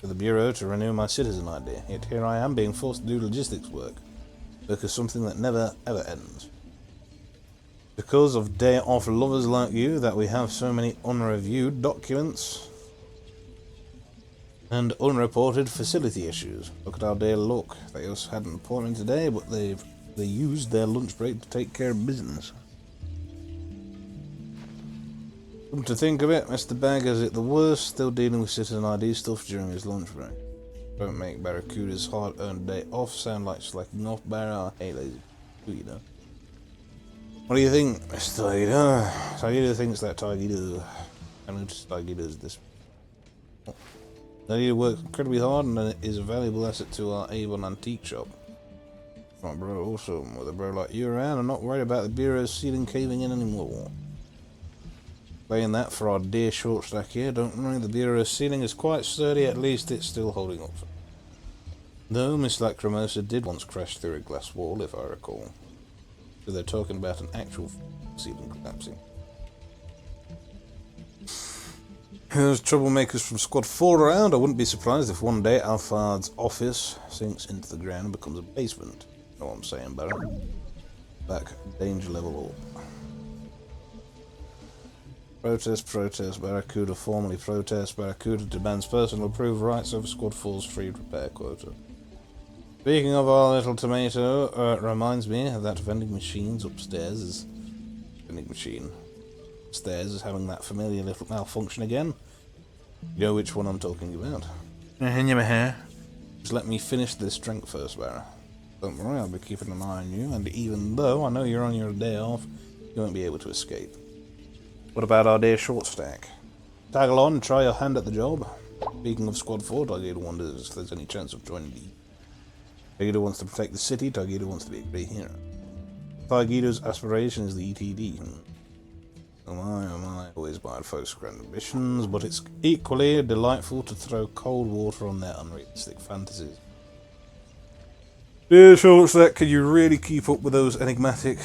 A: the Bureau to renew my citizen ID. Yet here I am being forced to do logistics work. Work is something that never ever ends. Because of day off lovers like you that we have so many unreviewed documents. And unreported facility issues. Look at our daily look. They also had an appointment today, but they used their lunch break to take care of business. Come to think of it, Mr. Bag has it the worst, still dealing with citizen ID stuff during his lunch break. Don't make Barracuda's hard-earned day off sound like slacking off, Barra. Hey, lazy. Who you know? What do you think, Mr. Tiger? Tiger thinks that Tiger. I noticed Tiger does this. Tiger works incredibly hard and is a valuable asset to our Avon antique shop. My bro, awesome. With a bro like you around, I'm not worried about the bureau's ceiling caving in anymore. Playing that for our dear short stack here, don't worry, the bureau's ceiling is quite sturdy, at least it's still holding up. Though Miss Lacrimosa did once crash through a glass wall, if I recall. So they're talking about an actual ceiling collapsing. There's troublemakers from Squad 4 around. I wouldn't be surprised if one day Alphard's office sinks into the ground and becomes a basement. You know what I'm saying, Barry? Back danger level up. Protest, Barracuda formally protests. Barracuda demands personal approved rights over Squad 4's free repair quota. Speaking of our little tomato, it reminds me that vending machines upstairs is... Vending machine upstairs is having that familiar little malfunction again. You know which one I'm talking about. Just let me finish this drink first, Barra. Don't worry, I'll be keeping an eye on you, and even though I know you're on your day off, you won't be able to escape. What about our dear short stack? Tag along and try your hand at the job. Speaking of Squad 4, Targeter wonders if there's any chance of joining the... Targeter wants to protect the city, Targeter wants to be a great hero. Targeter's aspiration is the ETD. Oh my, always admired folks' grand ambitions, but it's equally delightful to throw cold water on their unrealistic fantasies. Dear short stack, can you really keep up with those enigmatic...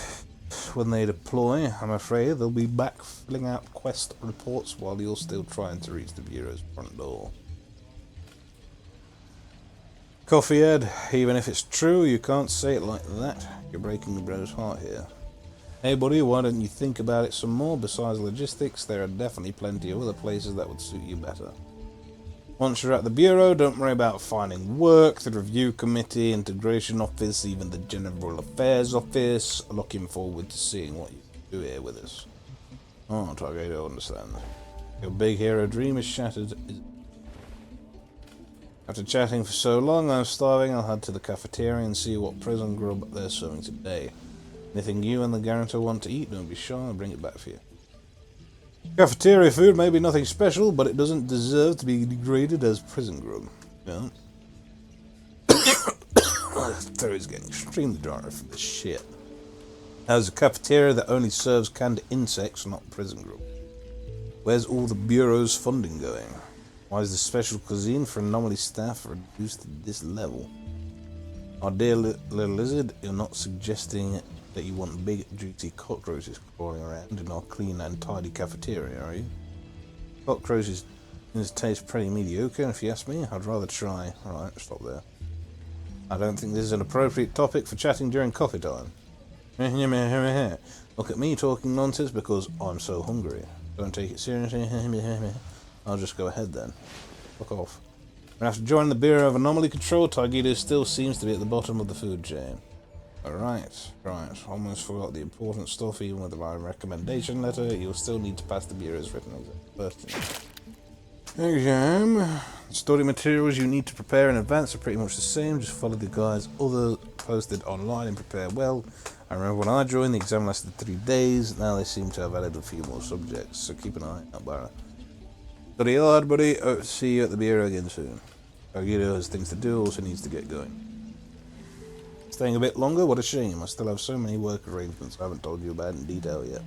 A: When they deploy, I'm afraid they'll be back filling out quest reports while you're still trying to reach the Bureau's front door. Coffee Ed, even if it's true, you can't say it like that. You're breaking the bro's heart here. Hey buddy, why don't you think about it some more? Besides logistics, there are definitely plenty of other places that would suit you better. Once you're at the Bureau, don't worry about finding work, the review committee, integration office, even the general affairs office. Looking forward to seeing what you do here with us. Oh, Target, I understand. Your big hero dream is shattered. After chatting for so long, I'm starving. I'll head to the cafeteria and see what prison grub they're serving today. Anything you and the guarantor want to eat, don't be shy, I'll bring it back for you. Cafeteria food may be nothing special, but it doesn't deserve to be degraded as prison grub. Yeah. My throat's getting extremely dry from this shit. There's a cafeteria that only serves canned insects, not prison grub. Where's all the Bureau's funding going? Why is the special cuisine for Anomaly staff reduced to this level? Our dear little lizard, you're not suggesting that you want big, juicy cockroaches crawling around in our clean and tidy cafeteria, are you? Cockroaches taste pretty mediocre, and if you ask me, I'd rather try... Alright, stop there. I don't think this is an appropriate topic for chatting during coffee time. Look at me talking nonsense because I'm so hungry. Don't take it seriously. I'll just go ahead then. Fuck off. And after joining the Bureau of Anomaly Control, Targeter still seems to be at the bottom of the food chain. Right. Almost forgot the important stuff. Even with my recommendation letter, you'll still need to pass the Bureau's written exam. Study materials you need to prepare in advance are pretty much the same. Just follow the guides other posted online and prepare well. I remember when I joined, the exam lasted 3 days. Now they seem to have added a few more subjects, so keep an eye out, Barra. Study hard, buddy. See you at the Bureau again soon. Targeter has things to do, also needs to get going. Staying a bit longer? What a shame. I still have so many work arrangements I haven't told you about in detail yet.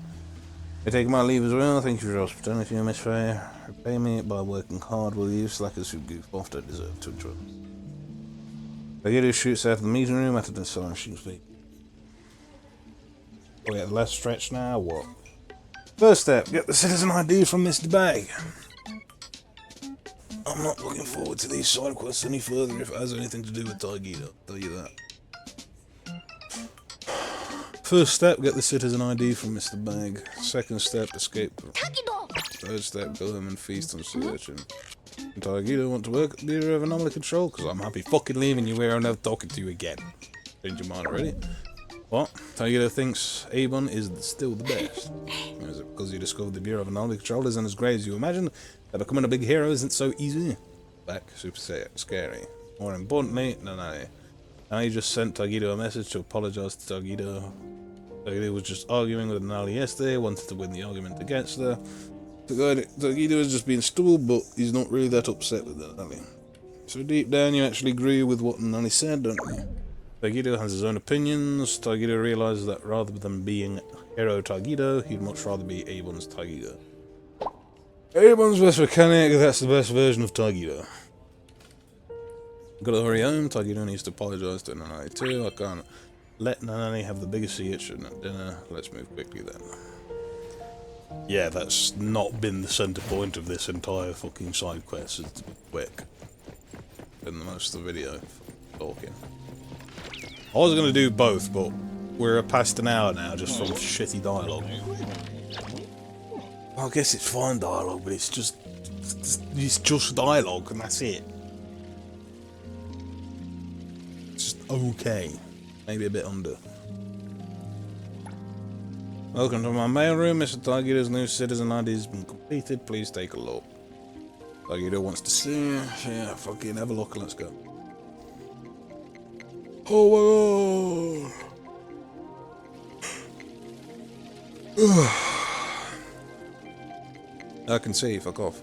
A: I take my leave as well. Thank you for your hospitality, Miss Fair. Repay me by working hard, will you? Slackers who goof off don't deserve to enjoy this. Targeter shoots out of the meeting room after the silent shoots speak. Oh yeah, the last stretch now, what? First step, get the citizen ID from Mr. Bag. I'm not looking forward to these side quests any further if it has anything to do with Targeter, I'll tell you that. First step, get the citizen ID from Mr. Bag. Second step, escape. Third step, go home and feast on sea urchin. Tagido want to work at the Bureau of Anomaly Control? Because I'm happy fucking leaving you here and never talking to you again. Change your mind already? What? Tagido thinks Avon is still the best. Is it because you discovered the Bureau of Anomaly Control isn't as great as you imagine? That becoming a big hero isn't so easy? Back, super scary. More importantly, Nanally. Nanally just sent Tagido a message to apologise to Tagido. Tagido was just arguing with Nanally yesterday, wanted to win the argument against her. Tagido is just being stupid, but he's not really that upset with Nanally. So deep down you actually agree with what Nanally said, don't you? Tagido has his own opinions. Tagido realizes that rather than being Hero Tagido, he'd much rather be Avon's Tagido. Avon's best mechanic, that's the best version of Tagido. Gotta hurry home. Tagido needs to apologise to Nanally too. I can't let Nanally have the biggest seat at dinner. Let's move quickly then. Yeah, that's not been the centre point of this entire fucking side quest. It's quick. Been the most of the video talking. I was going to do both, but we're past an hour now just from shitty dialogue. Well, I guess it's fine dialogue, but it's just dialogue and that's it. It's just okay. Maybe a bit under. Welcome to my mailroom. Mr. Tagido's new citizen ID has been completed. Please take a look. Tagido wants to see. Yeah, fucking have a look and let's go. Oh my god. I can see, fuck off.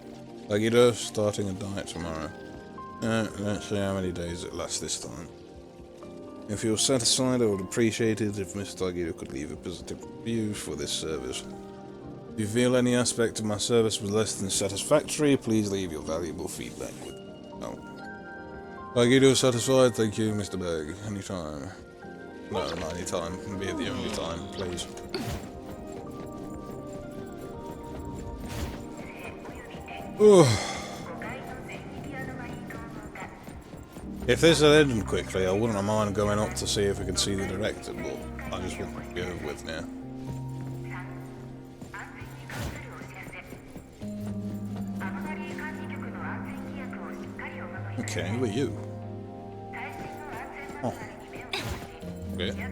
A: Tagido starting a diet tomorrow. Let's see how many days it lasts this time. If you're satisfied, I would appreciate it if Mr. Tagido could leave a positive review for this service. If you feel any aspect of my service was less than satisfactory, please leave your valuable feedback with me. Oh. Tagido satisfied, thank you, Mr. Berg. Anytime. No, not anytime. Can be the only time, please. If this had ended quickly, I wouldn't mind going up to see if we can see the director, but I just want to be over with now. Okay, who are you? Oh. Okay.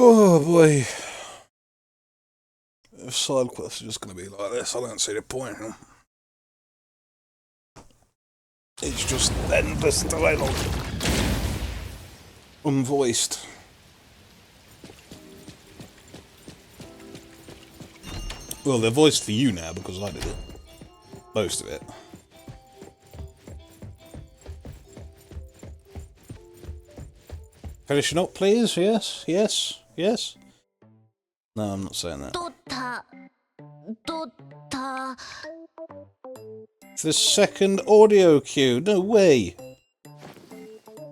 A: Oh boy. If side quests are just going to be like this, I don't see the point in them. It's just endless dialogue. Unvoiced. Well, they're voiced for you now because I did it. Most of it. Finishing up, please? Yes? Yes? Yes? No, I'm not saying that. It's the second audio cue. No way!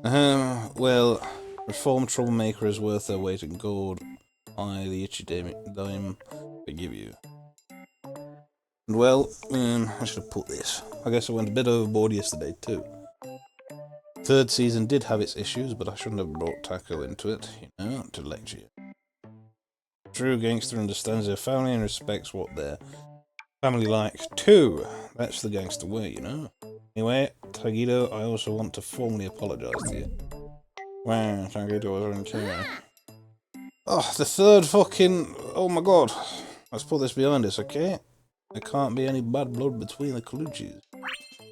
A: Well, reformed troublemaker is worth their weight in gold. I, the itchy dime, forgive you. And well, I should have put this. I guess I went a bit overboard yesterday too. Third season did have its issues, but I shouldn't have brought Taco into it, you know, to lecture you. True gangster understands their family and respects what their family like too. That's the gangster way, you know. Anyway, Tagido, I also want to formally apologise to you. Wow, Tagido was in care. Oh, the third fucking... Oh my god. Let's put this behind us, okay? There can't be any bad blood between the Colucci's.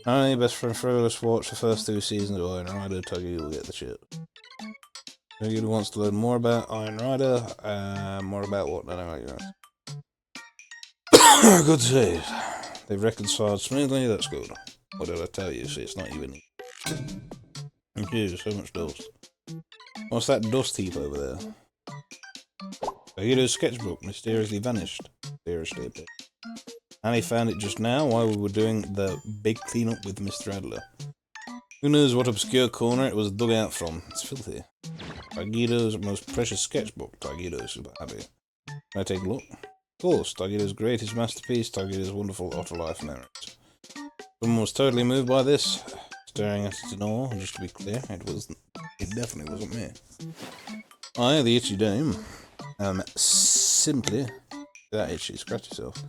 A: Only best friend Frodo's watched the first 2 seasons of Iron Rider. Tagido will get the shit. Tagido wants to learn more about Iron Rider, more about what Nanally knows. Good save. They've reconciled smoothly, that's good. What did I tell you? See, it's not even... Jeez, so much dust. What's that dust heap over there? Tagido's sketchbook mysteriously vanished. Seriously, bit. Annie found it just now while we were doing the big cleanup with Mr. Adler. Who knows what obscure corner it was dug out from? It's filthy. Tagido's most precious sketchbook. Tagido's super happy. Can I take a look? Of course, Tagito's greatest masterpiece, Tagito's wonderful afterlife memories. Someone was totally moved by this, staring at it in awe. Just to be clear, it definitely wasn't me. I, the itchy dame, am simply... That itchy, scratch yourself.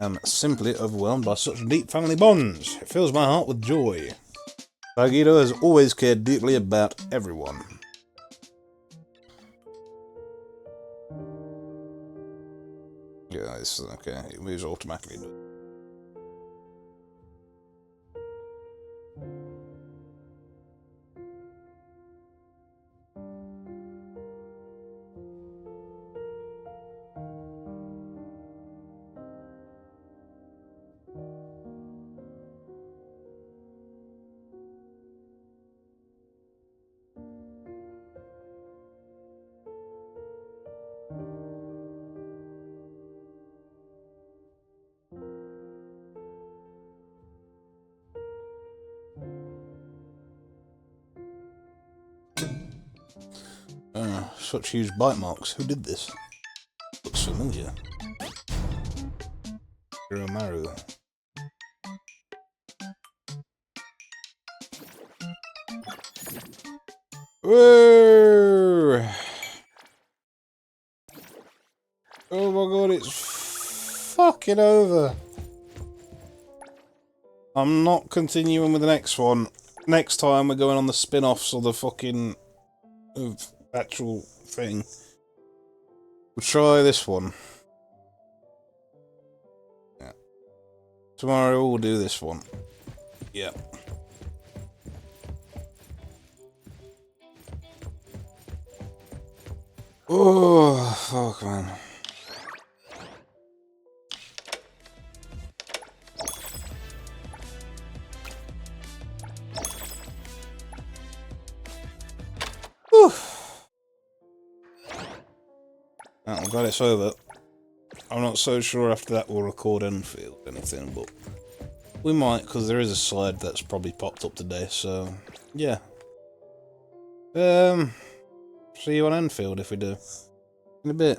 A: Am simply overwhelmed by such deep family bonds. It fills my heart with joy. Tagito has always cared deeply about everyone. Yeah, this is okay. It moves automatically. Such huge bite marks. Who did this? Looks familiar. Hiromaru. Whoa! Oh my god, it's fucking over. I'm not continuing with the next one. Next time we're going on the spin-offs or the fucking actual thing. We'll try this one. Yeah. Tomorrow we'll do this one. Yeah. Oh, fuck, man. Whew. I'm glad it's over. I'm not so sure after that we'll record Enfield or anything, but we might, because there is a slide that's probably popped up today, so yeah. See you on Enfield if we do. In a bit.